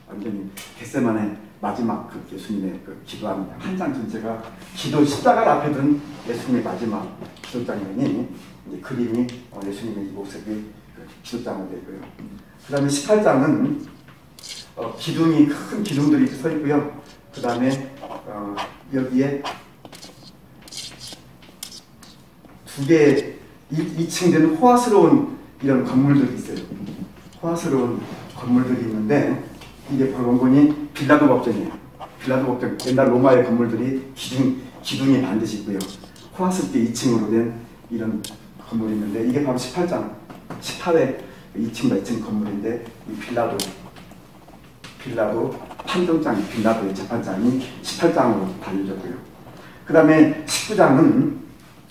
완전히 겟세마네 마지막 그 예수님의 그 기도하는 한 장 전체가 기도 십자가 앞에 둔 예수님의 마지막 기도 장면이 이제 그림이 예수님의 이 모습이 그 기도 장으로 되고요. 그 다음에 18장은 기둥이 큰 기둥들이 서 있고요. 그 다음에 여기에 두 개 2층 되는 호화스러운 이런 건물들이 있어요. 호화스러운 건물들이 있는데 이게 바로 원본이 빌라도 법전이에요. 빌라도 법전, 옛날 로마의 건물들이 기둥이 반드시 있고요. 호화스럽게 2층으로 된 이런 건물이 있는데 이게 바로 18장 18회 2층과 2층 건물인데 이 빌라도 판정장이 빌라도의 재판장이 18장으로 달려졌고요. 그 다음에 19장은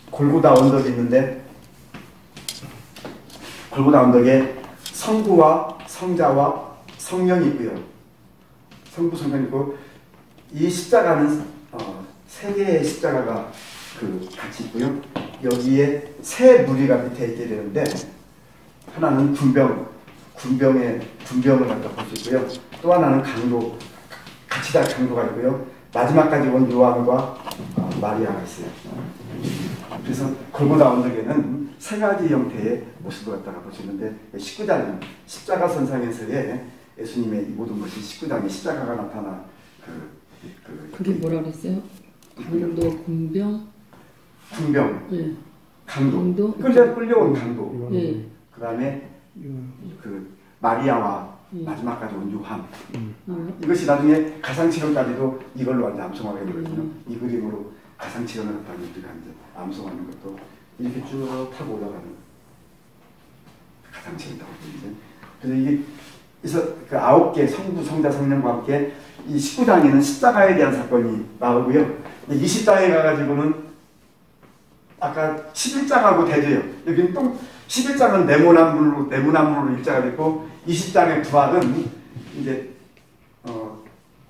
골고다 언덕이 있는데 골고다 언덕에 성부와 성자와 성령이 있고요. 성부 성령이 있고 이 십자가는 세 개의 십자가가 같이 있고요. 여기에 세 무리가 밑에 있게 되는데 하나는 군병을 갖다 볼 수 있고요. 또 하나는 강도, 같이 다 강도가 있고요. 마지막까지 온 요한과 마리아가 있어요. 그래서 골고다 언덕에는 세 가지 형태의 모습을 갖다가 볼 수 있는데 19장은 십자가 선상에서의 예수님의 이 모든 것이 19장에 십자가가 나타나 그게 뭐라 그랬어요? 강도, 군병, 네. 강도. 끌려온 강도. 네. 그 다음에 마리아와 마지막까지 온 요한. 이것이 나중에 가상치료까지도 이걸로 완전 암송하게 되거든요. 이 그림으로 가상치료를 갖다가 우리가 이제 암송하는 것도 이렇게 쭉 타고 올라가는 가상치료라고 보이죠. 그래서 이게 그래서 그 9개 성부, 성자, 성령과 함께 이 19장에는 십자가에 대한 사건이 나오고요. 20장에 가가지고는 아까 11장하고 대조해요. 여기는 또 11장은 내무남불로 일자가 됐고 20장의 부활은 이제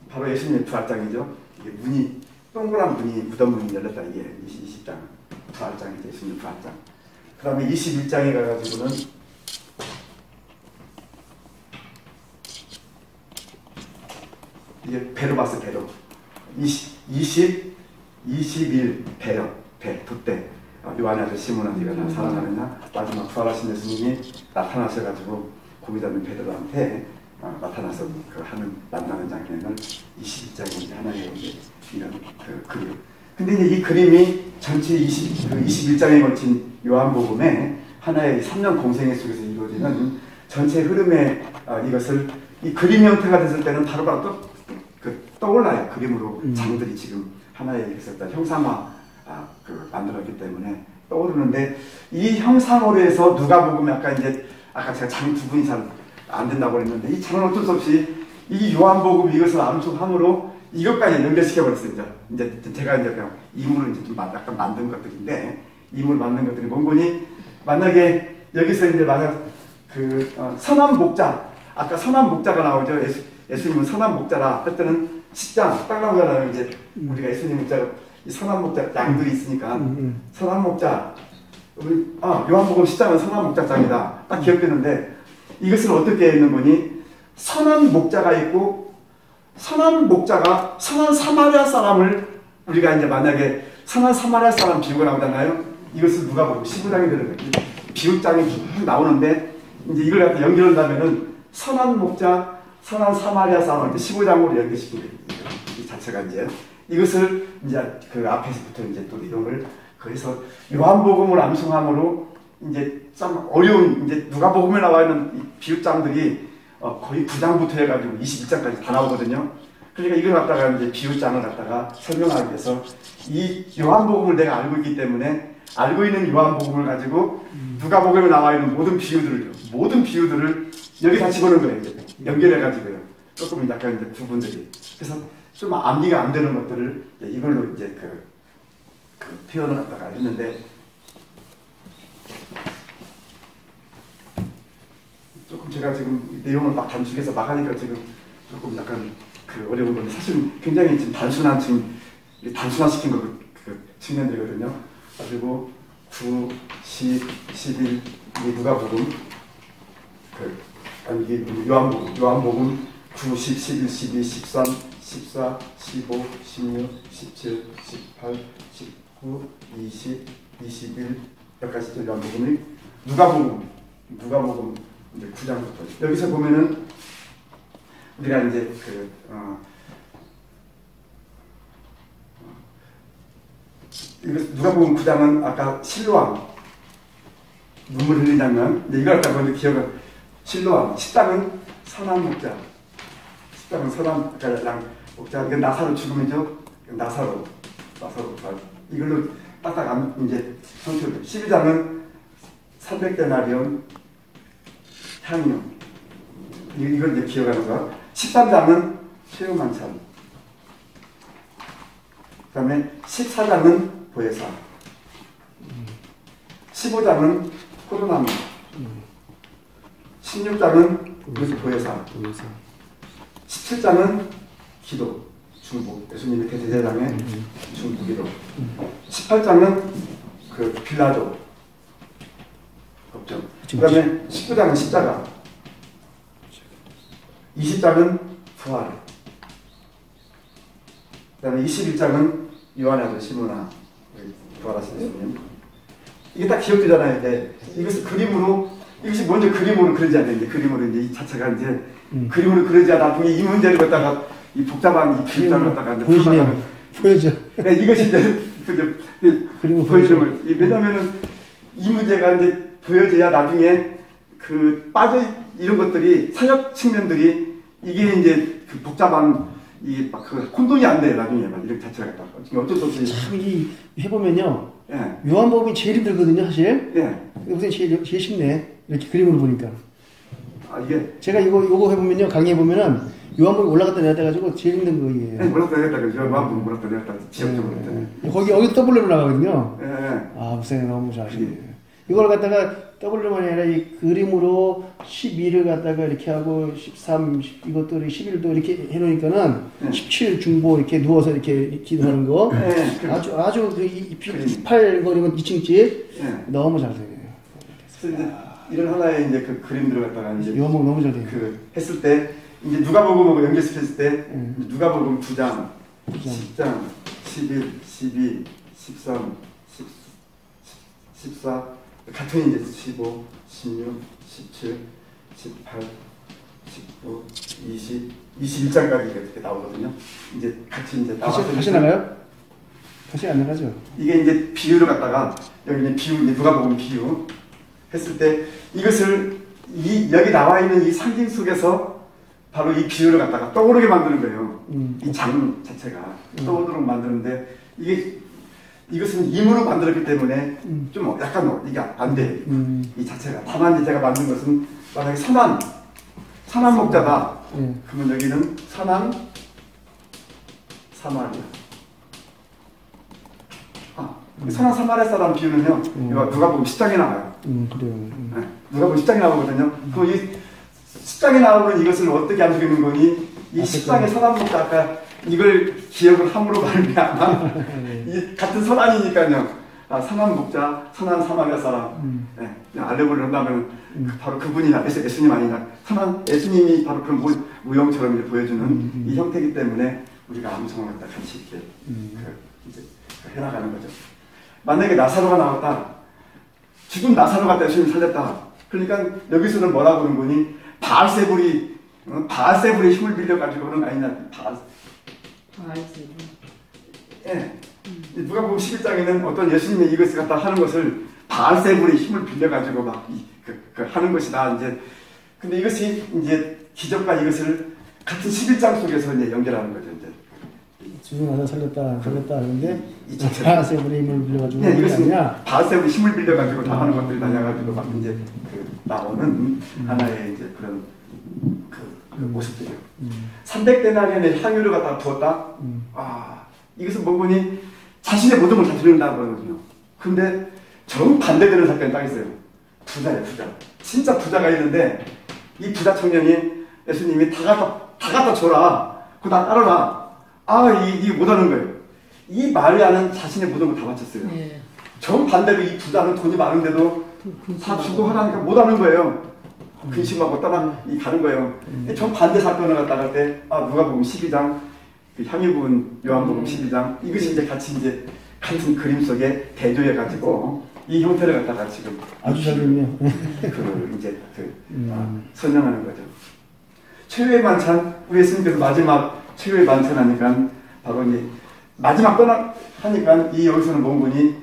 바로 예수님의 부활장이죠. 이게 문이 동그란 문이 무덤문이 열렸다. 이게 20장 부활장이죠. 예수님 부활장. 그 다음에 21장에 가가지고는 이게 배로 봤어요. 배로 21 배로 돛대 요한이 아들 시몬한테가 나 사랑하느냐 마지막 부활하신 예수님이 나타나셔가지고 고기 잡는 베드로한테 나타나서 하는 만나는 장면을 21장에 이제 하나의 이런 그림. 근데 이제 이 그림이 전체 21장에 걸친 요한복음의 하나의 3년 공생애 속에서 이루어지는 전체 흐름의 이것을 이 그림 형태가 됐을 때는 바로바로 떠올라요. 그림으로 장들이 지금 하나의 형상화 만들었기 때문에 떠오르는데 이 형상으로 해서 누가복음에 아까 제가 장 두 분이 잘 안 된다고 그랬는데 이 장은 어쩔 수 없이 이 요한복음 이것을 암송함으로 이것까지 연결시켜 버렸습니다. 이제 제가 그냥 이물을 이제 좀 약간 만든 것들인데 이물 만든 것들이 뭔거니 만약에 여기서 이제 만약 선한 목자 아까 선한 목자가 나오죠. 예수님은 선한 목자라 할 때는 10장 딱 나오잖아요. 이제 우리가 예수님 목자 이 선한 목자 양들이 있으니까 선한 목자 요한복음 10장은 선한 목자장이다 딱 기억되는데 이것을 어떻게 있는 거니 선한 목자가 있고 선한 목자가 선한 사마리아 사람을 우리가 이제 만약에 선한 사마리아 사람 비유가 나오잖아요. 이것을 누가 보고 15장이 되는 거예요. 비유장이 쭉 나오는데 이제 이걸 갖다 연결한다면은 선한 목자 선한 사마리아 사람한테 15장으로 연결시키는 거예요. 이 자체가 이제 이것을 이제 앞에서부터 이제 또 내용을 그래서 요한복음을 암송함으로 이제 참 어려운 이제 누가복음에 나와 있는 이 비유장들이 거의 9장부터 해가지고 21장까지 다 나오거든요. 그러니까 이걸 갖다가 이제 비유장을 갖다가 설명하기 위해서 이 요한복음을 내가 알고 있기 때문에 알고 있는 요한복음을 가지고 누가복음에 나와 있는 모든 비유들을 여기 다 집어넣은 거예요. 이제 연결해가지고요. 조금 약간 이제 두 분들이 그래서 좀 암기가 안 되는 것들을 이걸로 이제 표현을 갖다가 했는데 조금 제가 지금 내용을 막 단축해서 막 하니까 지금 조금 약간 어려운 건데 사실 굉장히 지금 단순화시킨 측면들이거든요. 그리고 9, 10, 11 이게 누가복음 이게 요한복음 9, 10, 11, 12, 13, 14, 15, 16, 17, 18, 19, 20, 21 여기까지 들어간 부분이 누가복음 이제 9장부터 여기서 보면은 우리가 이제 누가복음 9장은 아까 실로암 눈물 흘린 장면 이걸 갖다 먼저 기억을 실로암 10장은 선한 목자 10장은 선한 목자 이건 나사로 죽음이죠. 나사로 이걸로 딱딱 이제 성취를 12장은 300데나리온 향유 이걸 이제 기억하는 거 13장은 최후만찬 그 다음에 14장은 보혜사 15장은 포도나무 16장은 보혜사 17장은 기도 중보 예수님의 대제사장의 중보기도 18장은 그 빌라도 법정 그 다음에 19장은 십자가 20장은 부활 그 다음에 21장은 요한의 아들 시므나 부활하신 예수님 이게 딱 기억되잖아요. 이제 이것을 그림으로 이것이 먼저 그림으로 그려져야 되는데 그림으로 이제 이 자체가 이제 그림으로 그려져야 나중에 이 문제를 갖다가 이 복잡한 이 기술자를 갖다가 이제 보여지네요. 보여져. 네, 이것이 이제 그림을 보여주는 왜냐면은 이 문제가 이제 보여져야 나중에 그 빠져 이런 것들이 사역 측면들이 이게 이제 그 복잡한 이게 막 그 혼돈이 안 돼요 나중에 막 이렇게 자체가 갖다가 어쩔 수 없이 참 이 해보면요. 예. 요한복음이 제일 힘들거든요, 사실. 예. 요새 제일 쉽네. 이렇게 그림으로 보니까. 아 이게 제가 요거 해보면요, 강의 해보면은 요한복음 올라갔다 내렸다 가지고 제일 힘든 거예요. 네, 올랐다 내렸다 그죠. 요한복음 올랐다 내렸다 지역적으로 거기 더블로 나가거든요. 예. 아, 목사님 너무 잘하시네. 이걸 갖다가 더블로만이 아니라 이 그림으로 12를 갖다가 이렇게 하고 13, 이것도 11도 이렇게 해놓으니까는 17 중보 이렇게 누워서 이렇게 기도하는 거 아주 그 28거리면 2층집 너무 잘 돼요. 그래서 이제 이런 하나의 이제 그 그림들을 갖다가 이제 요한복음 너무 잘 돼요. 그 했을 때 이제 누가복음하고 연결시켰을 때 누가복음 9장, 10장, 11, 12, 13, 14 같은 이제 15, 16, 17, 18, 19, 20, 21장까지 이렇게 나오거든요. 이제 같이 이제 다시 나가요? 다시 안 나가죠? 이게 이제 비유를 갖다가 여기는 비유, 누가복음 비유 했을 때 이것을 여기 나와 있는 이 상징 속에서 바로 이 비유를 갖다가 떠오르게 만드는 거예요. 이 장 자체가 떠오르게 만드는데 이것은 임으로 만들었기 때문에 좀 약간 이게 안 돼. 이 자체가. 다만 제가 만든 것은 만약에 선한 목자다. 그러면 여기는 선한 사마리아. 선한 사마리아 사람 비유는요. 누가복음 10장에 나와요. 그래요. 네, 누가복음 10장에 나오거든요. 그럼 이 10장에 나오면 이것을 어떻게 알 수 있는 거니? 이 10장의 선한 목자 아까 이걸 기억을 함으로 말미암아 이 같은 선한이니까요. 선한 목자, 선한 사마리아 사람. 그냥 알레고리를 한다면 바로 그분이나 예수님 아니냐. 선한 예수님이 바로 그런 무형처럼 이제 보여주는 이 형태이기 때문에 우리가 아무 상황을 다 같이 이렇게 이제 해나가는 거죠. 만약에 나사로가 나왔다. 죽은 나사로가 예수님 살렸다. 그러니까 여기서는 뭐라고 하는 거니? 바알세불의 힘을 빌려가지고 그런 거 아니냐. 예. 누가복음 11장에는 어떤 예수님의 이것을 갖다 하는 것을 바알세불의 힘을 빌려가지고 막 하는 것이다. 이제 근데 이것이 이제 기적과 이것을 같은 11장 속에서 이제 연결하는 거죠. 이제 죽은 아들 살렸다 하는데 바알세불의 힘을 빌려가지고 네, 이것은 바알세불의 힘을 빌려가지고 다 하는 것들이 나와가지고 막 이제 나오는 하나의 이제 그런 그 모습들이요. 300데나리온의 향유를 갖다가 부었다. 이것은 뭐 보니 자신의 모든 걸 다 드린다고 그러거든요. 그런데 정반대되는 사건이 딱 있어요. 부자예요, 부자. 진짜 부자가 있는데 이 부자 청년이 예수님이 다 갖다 줘라. 그거 다 따라라. 이게 못하는 거예요. 이 마리아는 자신의 모든 걸 다 바쳤어요. 네. 정반대로 이 부자는 돈이 많은데도 다 주고 하라니까 못하는 거예요. 근심하고 가는 거예요. 정반대 사건을 갖다가 할 때 누가복음 12장 그 향유 부은 요한복음 12장 이것이 이제 같이 이제 같은 그림 속에 대조해 가지고 이 형태를 갖다가 지금 아주 잘 됐네요. 그 이제 설명하는 거죠. 최후의 만찬 우리 예수님께서 마지막 최후의 만찬하니까 바로 이제 마지막 떠나 하니까 이 여기서는 본문이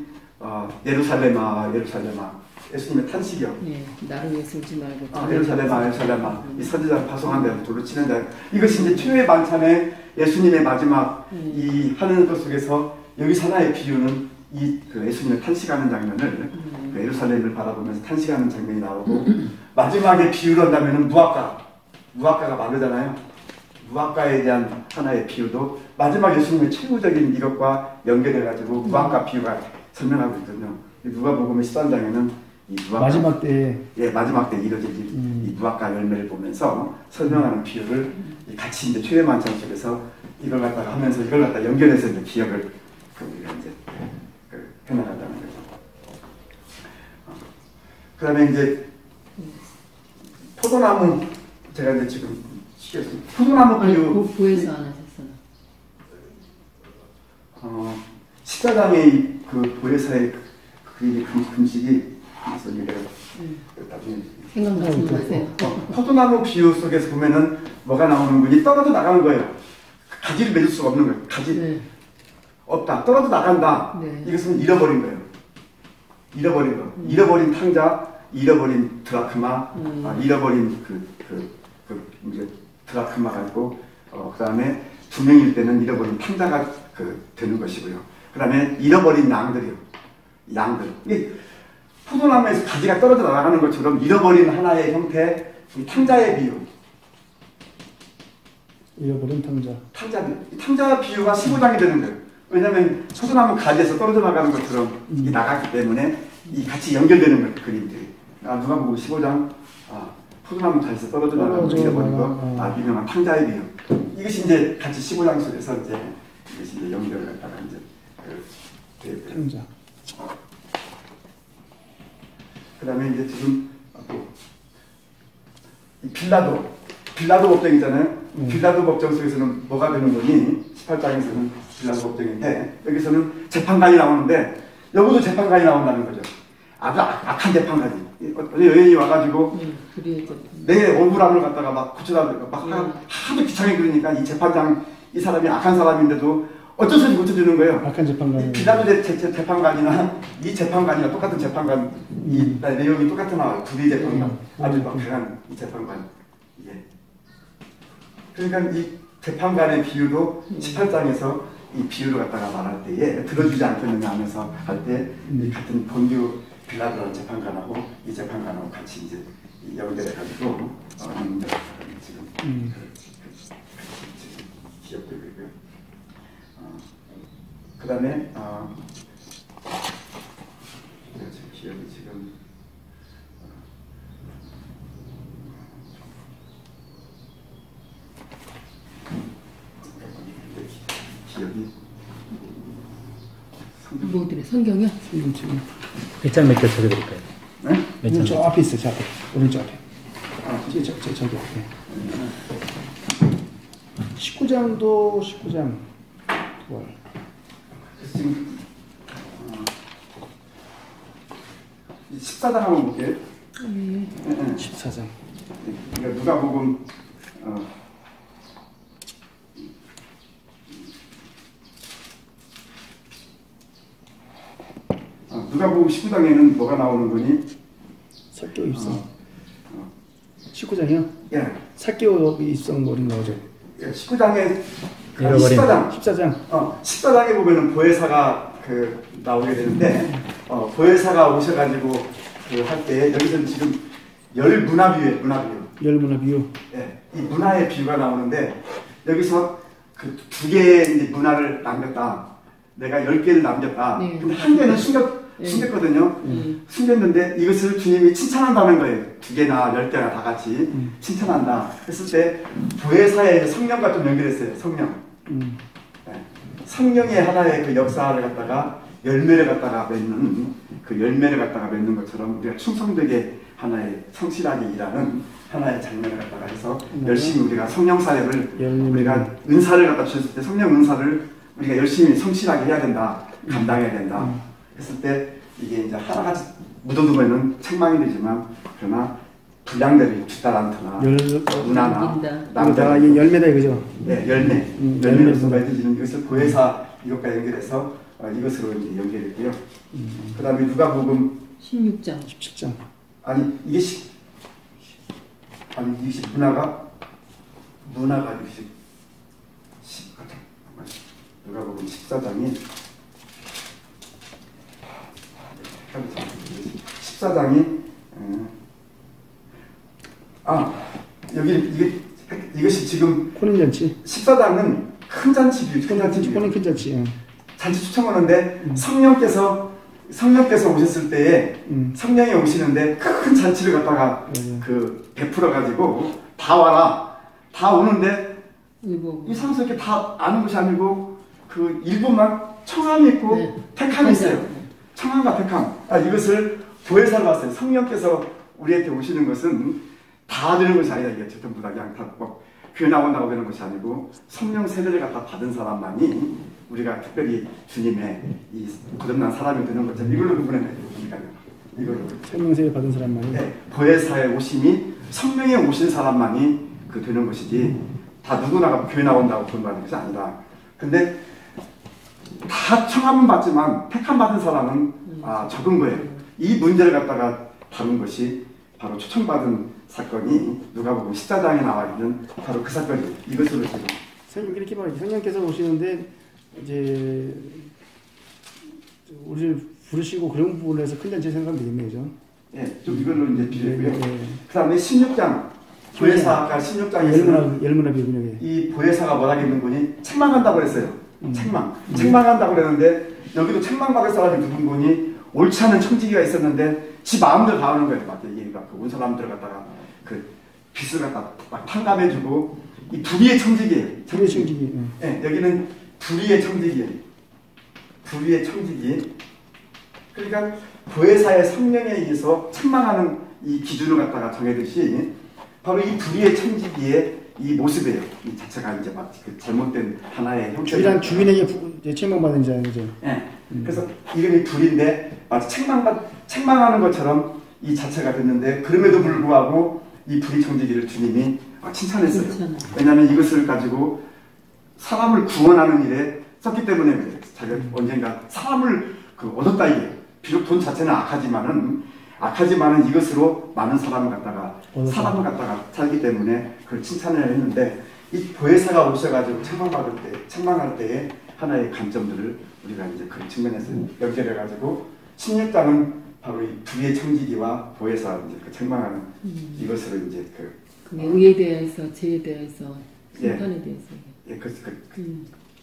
예루살렘아 예루살렘아 예수님의 탄식이요. 네, 나를 위해 쓰지 말고. 예루살렘아 예루살렘아 이 선지자를 파송한 데로 돌로 치는 데 이것이 이제 최후의 만찬에 예수님의 마지막 이 하는 것 속에서 여기 하나의 비유는 이 그 예수님의 탄식하는 장면을 그 예루살렘을 바라보면서 탄식하는 장면이 나오고 마지막에 비유를 한다면은 무화과가 마르잖아요. 무화과에 대한 하나의 비유도 마지막 예수님의 최후적인 이것과 연결해 가지고 무화과 비유가 설명하고 있거든요. 누가복음 13장에는 이 무화과 마지막 때 마지막 때 이뤄질 이 무화과 열매를 보면서 설명하는 비유를 같이 이제 최후의 만찬 속에서 이걸 갖다가 하면서 이걸 갖다 연결해서 이제 기억을 우리가 이제 해나간다는 거죠. 그다음에 이제 포도나무 제가 이제 지금 시켰습니다. 포도나무 비유 보혜사 안 하셨어요? 십자장의 그 보혜사의 그 금식이 있어 이게 나중에 생각나세요? 포도나무 비유 속에서 보면은 뭐가 나오는 거지 떨어져 나가는 거예요. 가지를 맺을 수가 없는 거예요. 가지 네. 없다. 떨어져 나간다. 네. 이것은 잃어버린 거예요. 잃어버린 거. 잃어버린 탕자, 잃어버린 드라크마, 잃어버린 이제 드라크마가 있고, 그 다음에 두 명일 때는 잃어버린 탕자가 되는 것이고요. 그 다음에 잃어버린 양들이요. 양들. 이게 포도나무에서 가지가 떨어져 나가는 것처럼 잃어버린 하나의 형태, 이 탕자의 비유. 잃어버린 탕자. 탕자 비유가 15장이 되는 거예요. 왜냐하면 포도나무 가지에서 떨어져 나가는 것처럼 이게 나가기 때문에 이 같이 연결되는 거예요, 그림들이. 누가복음 15장, 포도나무 가지에서 떨어져 나가는 거 잃어버린 거, 유명한 탕자의 비유. 이것이 이제 같이 15장 속에서 이것이 이제 연결을 갖다가 이제 탕자. 그 다음에 이제 지금 또 빌라도 법정이잖아요. 빌라도 법정 속에서는 뭐가 되는 거니? 18장에서는 빌라도 법정인데 여기서는 재판관이 나오는데 여기도 재판관이 나온다는 거죠. 아주 악한 재판관이. 여인이 와가지고 내 억울함을 갖다가 막 고쳐달라고 막 하도 귀찮게 그러니까 이 재판장 이 사람이 악한 사람인데도 어쩔 수 없이 고쳐주는 거예요. 악한 재판관. 빌라도 재판관이나 이 재판관이나 똑같은 재판관 이 내용이 똑같은 나와요. 둘이 재판관 아주 막 강한 이 재판관. 예. 그러니까 이 재판관의 비유도 18장에서 이 비유를 갖다가 말할 때에 들어주지 않겠느냐 하면서 할 때 이 같은 본류 빌라도라는 재판관하고 이 재판관하고 같이 이제 연결해가지고 지금 기억되고 있고요. 그 다음에 기억이 지금 기억이 뭐들의 성경이요? 지금 몇장 몇 개 찾아드릴까요? 네? 몇 저 장? 앞에 있어요. 저 앞에. 오른쪽 앞에. 저기 앞에. 19장도 19장. 지금 14장 한번 볼게요. 14장. 그러니까 누가복음 누가복음 19장에는 뭐가 나오는 거니? 사개오 입성. 19장이요? 예. 사개오 입성 머리 나오죠. 19장에 잃어버린 14장. 14장에 보면은 보혜사가 나오게 되는데 보혜사가 오셔가지고 할 때 여기서는 지금 열 문화 비유예요. 열 문화 비유. 예, 이 문화의 비유가 나오는데 여기서 그 두 개의 이제 문화를 남겼다. 내가 10개를 남겼다. 네. 근데 한 개는 숨겼거든요. 숨겼는데 이것을 주님이 칭찬한다는 거예요. 2개나 10개나 다 같이 칭찬한다. 했을 때 보혜사의 성령과 좀 연결했어요. 성령. 네. 성령의 하나의 그 역사를 갖다가 열매를 갖다가 맺는 그 열매를 갖다가 맺는 것처럼 우리가 충성되게 하나의 성실하게 일하는 하나의 장면을 갖다가 해서 열심히 우리가 성령 사역을 열심히. 우리가 은사를 갖다 주셨을 때 성령 은사를 우리가 열심히 성실하게 해야 된다, 감당해야 된다 했을 때 이게 이제 하나같이 묻어두면은 책망이 되지만 그러나 분량대로 2달란트나 문화나 다 열매다 이거죠. 네, 열매로서 맺어지는 이것을 보혜사 이것과 연결해서 이것으로 이제 연결했고요. 그 다음에 누가복음 16장 17장. 아니 이게 이게 문화가 이게 누가복음 14장이 14장이 여기 이것이 지금 혼인잔치. 14장은 큰 잔치비유, 큰 잔치비유. 혼인 큰 잔치. 잔치 추첨하는데 성령께서 오셨을 때에 성령이 오시는데 큰 잔치를 갖다가 그 베풀어 가지고 다 와라, 다 오는데 이상스럽게 다 아는 것이 아니고 그 일부만 청함이 있고 네. 택함이 있어요. 청함과 택함. 이것을 보혜사로 봤어요. 성령께서 우리한테 오시는 것은 다 되는 것이 아니다. 이게 전부 다 그냥 다 교회 나온다고 되는 것이 아니고 성령 세례를 갖다 받은 사람만이 우리가 특별히 주님의 이 거듭난 사람이 되는 것처럼 이걸로 구분해야 돼요. 이걸로. 성령 세례 받은 사람만이. 네, 보혜사의 오심이 성령에 오신 사람만이 그 되는 것이지 다 누구나 교회 나온다고 구원받는 것이 아니다. 근데 다 청함은 받지만 택함 받은 사람은 적은 거예요. 이 문제를 갖다가 다룬 것이 바로 초청받은 사건이 누가복음 14장에 나와 있는 바로 그 사건이에요. 이것으로 지금 성령 이렇게 말하지. 성령께서 오시는데 이제 우리를 부르시고 그런 부분을 해서 큰 잔치 생각하면 되겠네요, 그죠? 예, 좀 이걸로 이제 비교했고요. 네. 그 다음에 16장 보혜사 아까 16장에서는 열문화 비문학에 이 보혜사가 뭐라 했는 분이 책망한다고 그랬어요. 책망한다고 그랬는데 여기도 책망받을 사람이 누군 분이 옳지 않은 청지기가 있었는데 지 마음대로 다 하는 거예요. 막 얘기가 온 사람들 갖다가 그 빚을 갖다 막 탕감해주고 이 불의의 청지기예요. 불의의 청지기. 네, 여기는 불의의 청지기예요. 불의의 청지기. 그러니까 보혜사의 성령에 의해서 책망하는 이 기준을 갖다가 정해듯이 바로 이 불의의 청지기의 이 모습이에요. 이 자체가 이제 막 그 잘못된 하나의 형태. 주인에게 책망받은 자죠. 네. 그래서 이름이 불인데 마치 책망하는 것처럼 이 자체가 됐는데 그럼에도 불구하고 이 불의 청지기를 주님이 칭찬했어요. 그렇잖아요. 왜냐하면 이것을 가지고 사람을 구원하는 일에 썼기 때문에 그래요. 자기가 언젠가 사람을 얻었다 이게. 비록 돈 자체는 악하지만은 이것으로 많은 사람을 갖다가 사람을 갖다가 살기 때문에 그걸 칭찬을 했는데 이 보혜사가 오셔가지고 책망할 때에 하나의 관점들을 우리가 이제 그 측면에서 연결해가지고 16장은 바로 이 불의의 청지기와 보혜사 이제 그 책망하는 이것으로 이제 그 의에 대해서 죄에 대해서 심판에 대해서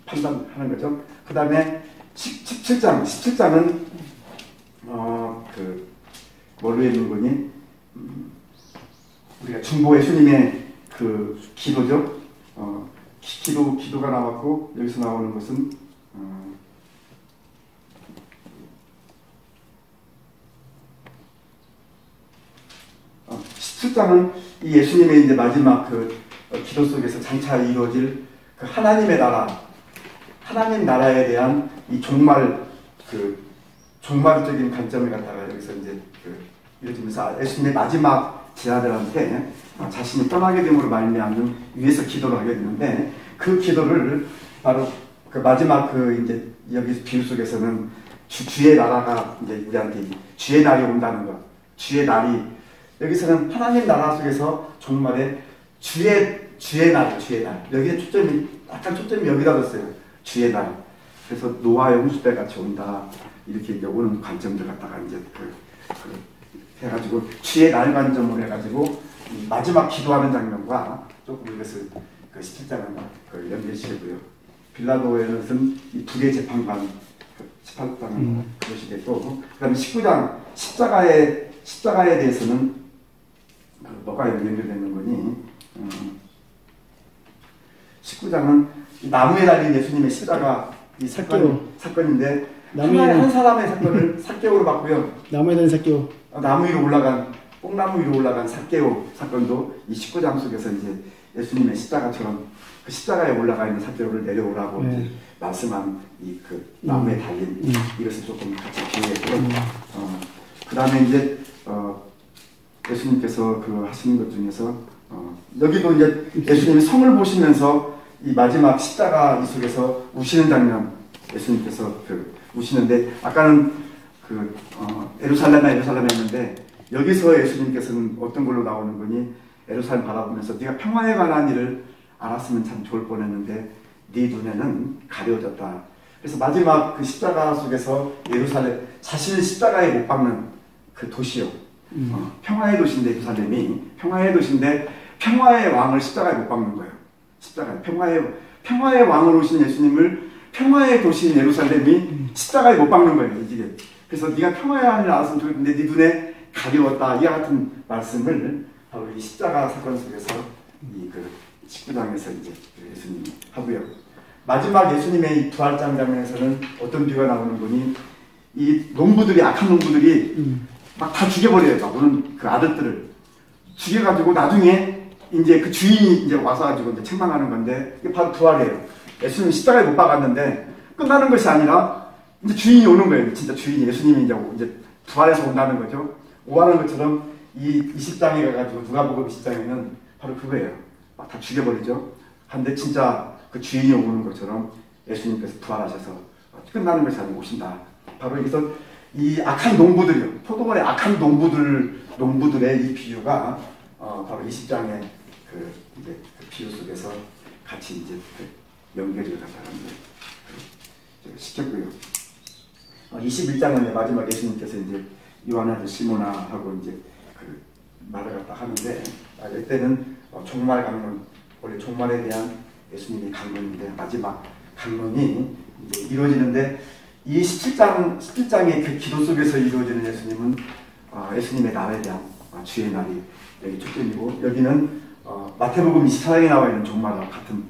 판단하는 거죠. 그 다음에 17장은 뭘로 있는 거니? 우리가 중보 예수님의 그 기도죠. 기도가 나왔고 여기서 나오는 것은 17장은 이 예수님의 이제 마지막 그 기도 속에서 장차 이루어질 그 하나님의 나라, 하나님 나라에 대한 이 종말적인 관점을 갖다가 여기서 이제 이루어지면서 예수님의 마지막 제자들한테 자신이 떠나게 됨으로 말미암는 위에서 기도를 하게 되는데 그 기도를 바로 그 마지막 그 이제 여기 비유 속에서는 주의 나라가 이제 우리한테 주의 날이 온다는 것, 주의 날이 여기서는 하나님 나라 속에서 종말에 주의 날 여기에 초점이 여기다 뒀어요. 주의 날. 그래서 노아의 홍수 때 같이 온다 이렇게 이제 오는 관점들 갖다가 이제 해가지고 주의 날 관점으로 해가지고 마지막 기도하는 장면과 조금 이것을 그 17장을 연결시키고요. 빌라도에는 이 불의 재판관 18장은 그러시겠고 그다음에 19장 십자가에 대해서는 뭐가 연결되는 거니? 19장은 나무에 달린 예수님의 십자가 이 사건인데 한 사람의 사건을 사개오로 봤고요. 나무에 달린 사개오. 나무 위로 올라간 뽕나무 위로 올라간 삭개오 사건도 이 19장 속에서 이제 예수님의 십자가처럼 그 십자가에 올라가 있는 삭개오를 내려오라고 이제 말씀한 이 그 나무에 달린 이것을 조금 같이 비유했고요. 그 다음에 이제 예수님께서 그 하시는 것 중에서 여기도 이제 예수님이 성을 보시면서 이 마지막 십자가 이 속에서 우시는 장면 예수님께서 그 우시는데 아까는 그 예루살렘 했는데 여기서 예수님께서는 어떤 걸로 나오는 거니 예루살렘 바라보면서 네가 평화에 관한 일을 알았으면 참 좋을 뻔했는데 네 눈에는 가려졌다. 그래서 마지막 그 십자가 속에서 예루살렘 자신을 십자가에 못 박는 그 도시요. 평화의 도시인데 예루살렘이 평화의 도시인데 평화의 왕을 십자가에 못 박는 거예요. 십자가에 평화의 왕으로 오신 예수님을 평화의 도시인 예루살렘이 십자가에 못 박는 거예요. 이게 그래서 네가 평화의 왕을 알았으면 좋겠는데 네 눈에 가려웠다. 이와 같은 말씀을 바로 이 십자가 사건 속에서 이 그 19장에서 이제 예수님이 하고요. 마지막 예수님의 이 부활장 장면에서는 어떤 비유가 나오는 거니 이 농부들이 악한 농부들이 막 다 죽여버려요. 막 오는 그 아들들을 죽여가지고 나중에 이제 그 주인이 이제 와서가지고 이제 책망하는 건데 이게 바로 부활이에요. 예수님 십자가에 못 박았는데 끝나는 것이 아니라 이제 주인이 오는 거예요. 진짜 주인이 예수님이 이제 부활해서 온다는 거죠. 오하는 것처럼 이 20장에 가가지고 누가복음 20장에는 바로 그거예요. 막 다 죽여버리죠. 근데 진짜 그 주인이 오는 것처럼 예수님께서 부활하셔서 끝나는 것이 아니고 오신다. 바로 여기서 이 악한 농부들이요. 포도원의 악한 농부들의 이 비유가 바로 20장의 그 비유 속에서 같이 이제 연결을 갖다가 시켰고요. 21장은 마지막 예수님께서 이제 요한 아들 시모나하고 이제 그 말을 갖다 하는데 이때는 종말 강론, 원래 종말에 대한 예수님의 강론인데 마지막 강론이 이제 이루어지는데 이 17장의 그 기도 속에서 이루어지는 예수님은 예수님의 날에 대한 주의 날이 여기 초점이고 여기는 마태복음 24장에 나와 있는 종말과 같은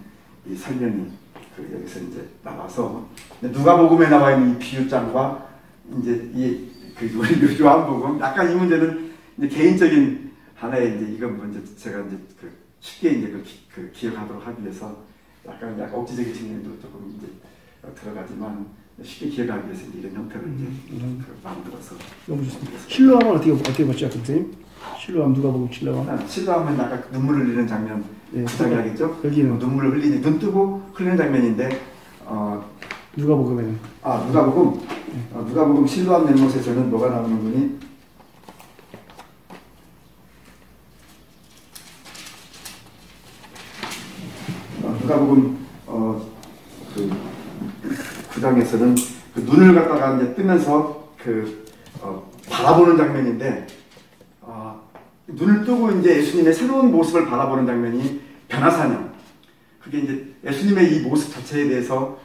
이 설명이 그 여기서 이제 나와서 누가복음에 나와 있는 이 비유장과 이제 우리 요한복음 약간 이 문제는 이제 개인적인 하나의 이제 이건 먼저 제가 이제 쉽게 이제 기억하도록 하기 위해서 약간 억지적인 측면도 조금 이제 들어가지만 쉽게 기억하기 위해서 이런 형태로 이제 만들어서 너무 좋습니다. 실로암은 어떻게 봤죠, 선생님? 실로암 누가복음 실로암? 실로암은 약간 눈물을 흘리는 장면 장면이겠죠? 여기는 눈물을 흘리는 눈 뜨고 흘리는 장면인데 누가복음에는 누가복음 실로암 넷못에서는 뭐가 나오는 거니? 누가복음 그 9장에서는 그 눈을 갖다가 이제 뜨면서 바라보는 장면인데 눈을 뜨고 이제 예수님의 새로운 모습을 바라보는 장면이 변화사냥. 그게 이제 예수님의 이 모습 자체에 대해서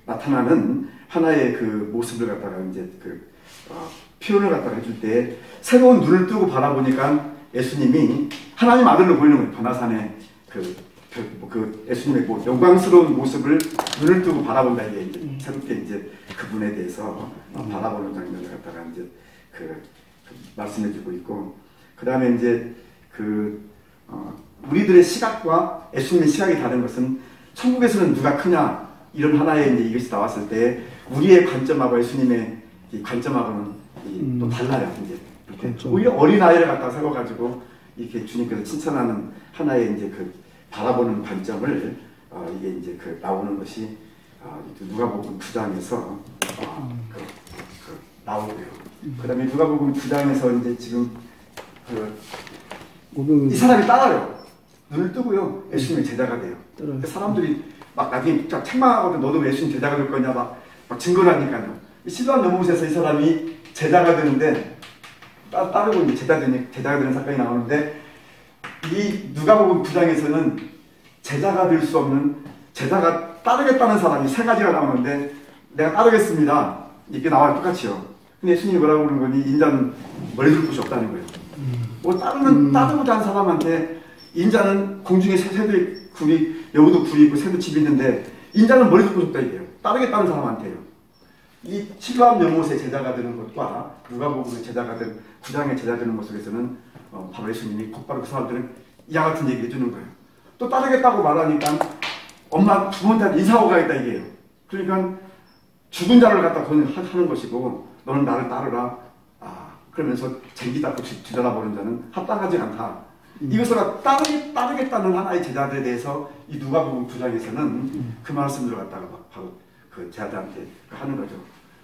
나타나는 하나의 그 모습을 갖다가 이제 표현을 갖다가 해줄 때 새로운 눈을 뜨고 바라보니까 예수님이 하나님 아들로 보이는 거예요. 변화산의 예수님의 영광스러운 모습을 눈을 뜨고 바라본다. 이게 이제 새롭게 이제 그분에 대해서 바라보는 장면을 갖다가 이제 말씀해주고 있고, 그 다음에 이제 우리들의 시각과 예수님의 시각이 다른 것은 천국에서는 누가 크냐 이런 하나의 이제 이것이 나왔을 때 우리의 관점하고 예수님의 이 관점하고는 또 달라요. 이제 그렇죠. 오히려 어린 아이를 갖다 세워가지고 이렇게 주님께서 칭찬하는 하나의 이제 바라보는 관점을 이게 이제 나오는 것이 누가복음 9장에서 나오고요. 그다음에 누가복음 9장에서 이제 지금 이 사람이 따라요. 눈을 뜨고요. 예수님의 제자가 돼요. 사람들이 막 나중에 쫙 책망하거든. 너도 왜 예수님 제자가 될 거냐 막 증거를 하니까요. 실로암 연못에서 이 사람이 제자가 되는데 따르고 이제 제자가 되는 사건이 나오는데 이 누가복음 9장에서는 제자가 될 수 없는 제자가 따르겠다는 사람이 세 가지가 나오는데 내가 따르겠습니다. 이렇게 나와요. 똑같이요. 근데 예수님이 뭐라고 그러는 거니? 인자는 머리 둘 곳이 없다는 거예요. 따르고자 하는 사람한테 인자는 공중에 새도 굴이 여우도 굴이 있고 새도 집이 있는데 인자는 머리 둘 곳이 없다 이게요. 따르겠다는 사람한테요. 이 실로암 연못의 제자가 되는 것과 누가복음의 제자가 된 9장의 제자 되는 것 속에서는 바로 예수님이 곧바로 그 사람들은 이와 같은 얘기를 해주는 거예요. 또 따르겠다고 말하니까 엄마 부모한테 인사하고 가겠다 이게요. 그러니까 죽은 자를 갖다 하는 것이고 너는 나를 따르라. 그러면서 쟁기잡고 뒤돌아보는 자는 합당하지 않다. 이것을 따르겠다는 하나의 제자들에 대해서 이 누가복음 9장에서는 그 말씀들을 갖다가 바로 그 제자들한테 하는 거죠.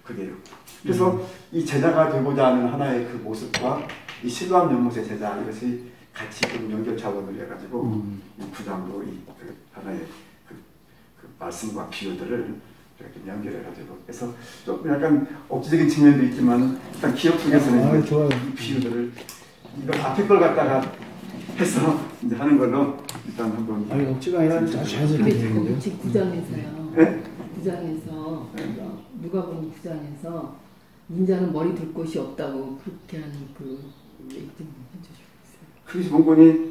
그게요. 그래서 이 제자가 되고자 하는 하나의 그 모습과 이 실로암 연못의 제자 이것이 같이 좀 연결 차원을 해가지고 이 9장도 그 하나의 그 말씀과 비유들을 이렇게 연결해가지고 그래서 조금 약간 억지적인 측면도 있지만 일단 기억 속에서는 이 비유들을 이거 앞에 걸 갖다가 해서 이제 하는 걸로 일단 한번 억지가 아니라 아주 자연스럽게 되는데요. 9장에서요. 네? 9장에서 누가복음 9장에서 인자는 머리 둘 곳이 없다고 그렇게 하는 그 얘기 좀 해주시겠어요? 크리스 본권이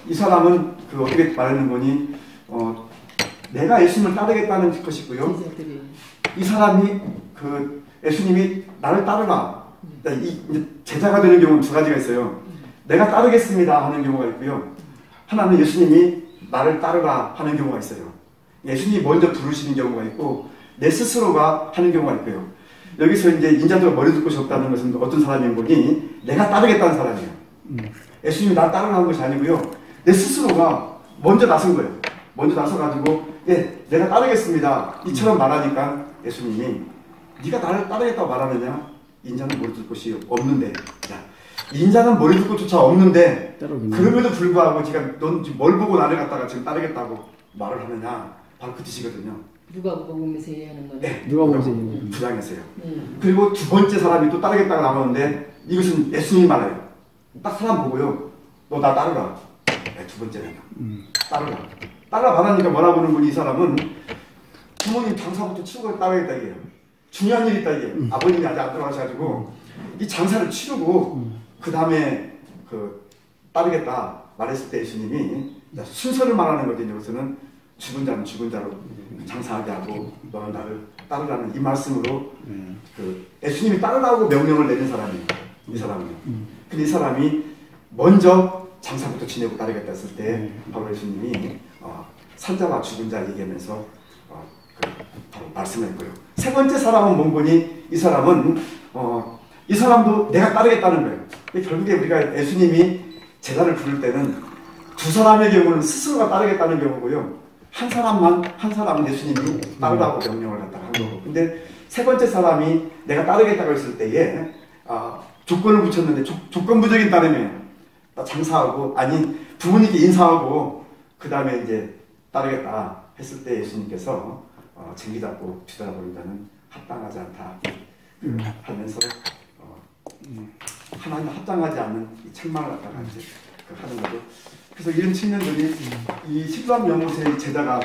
이 사람은 어떻게 말하는 거니 내가 예수님을 따르겠다는 것이고요. 제자들이 이 사람이 예수님이 나를 따르라. 이제 제자가 되는 경우는 두 가지가 있어요. 내가 따르겠습니다 하는 경우가 있고요. 하나는 예수님이 나를 따르라 하는 경우가 있어요. 예수님이 먼저 부르시는 경우가 있고 내 스스로가 하는 경우가 있고요. 여기서 이제 인자적으로 머리 둘 곳이 없다는 것은 어떤 사람인 거니? 내가 따르겠다는 사람이에요. 예수님이 나 따르라는 것이 아니고요. 내 스스로가 먼저 나선 거예요. 먼저 나서가지고 내가 따르겠습니다. 이처럼 말하니까 예수님이 네가 나를 따르겠다고 말하느냐? 인자는 머리 둘 곳이 없는데 인자는 머리 둘 곳조차 없는데 그럼에도 불구하고 넌 지금 뭘 보고 나를 갖다가 지금 따르겠다고 말을 하느냐? 바로 그 뜻이거든요. 누가복음에서 얘기하는 거는 네. 누가복음에서 얘기하는 부장에서요. 그리고 두 번째 사람이 또 따르겠다고 나오는데 이것은 예수님이 말해요. 딱 사람 보고요. 너 나 따르라. 두 번째는 따르라 말하니까 뭐라고 하는 분이 이 사람은 부모님 장사부터 치르고 따르겠다 이게요. 중요한 일이 있다 이게요. 아버님이 아직 안 들어가셔가지고 이 장사를 치르고 그 다음에 따르겠다 말했을 때 예수님이 순서를 말하는 거거든요. 여기서는 죽은 자는 죽은 자로 장사하게 하고 너는 나를 따르라는 이 말씀으로 예수님이 따르라고 명령을 내린 사람이에요. 이 사람은요. 근데 이 사람이 먼저 장사부터 지내고 따르겠다 했을 때 바로 예수님이 산자와 죽은 자 얘기하면서 바로 말씀했고요. 세 번째 사람은 뭔거니? 이 사람은 이 사람도 내가 따르겠다는 거예요. 결국에 우리가 예수님이 제자를 부를 때는 두 사람의 경우는 스스로가 따르겠다는 경우고요. 한 사람은 예수님이 따르라고 명령을 갖다가 한 거고. 근데 세 번째 사람이 내가 따르겠다고 했을 때에 조건을 붙였는데 조건부적인 따름이에요. 장사하고 부모님께 인사하고 그 다음에 이제 따르겠다 했을 때 예수님께서 쟁기 잡고 뒤돌아보는 자는 합당하지 않다 하면서 하나님 합당하지 않는 이 책망을 갖다가 이제 하는 거죠. 그래서 이런 측면들이 이 실로암 연못의 제자가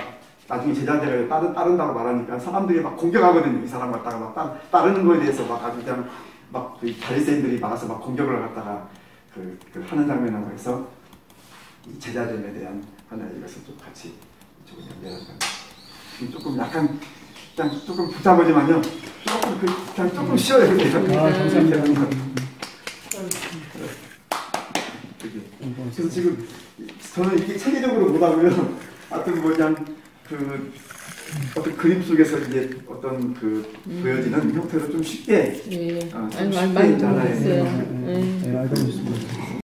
나중에 제자들을 따른다고 말하니까 사람들이 막 공격하거든요. 이 사람 갖다가 막 따르는 거에 대해서 막 아주 그냥 막 바리새인들이 막아서 막 공격을 갖다가 하는 장면하고 해서 이 제자들에 대한 하나의 이것을 좀 같이 조금 연결한다. 조금 약간 그냥 조금 복잡하지만요. 조금 쉬워요. 감사합니다. 그래서 지금 저는 이게 체계적으로 못하고요. 하여튼 그냥 어떤 그림 속에서 이제 어떤 보여지는 형태로 좀 쉽게 많이 들었어요. 네, 알고 있습니다.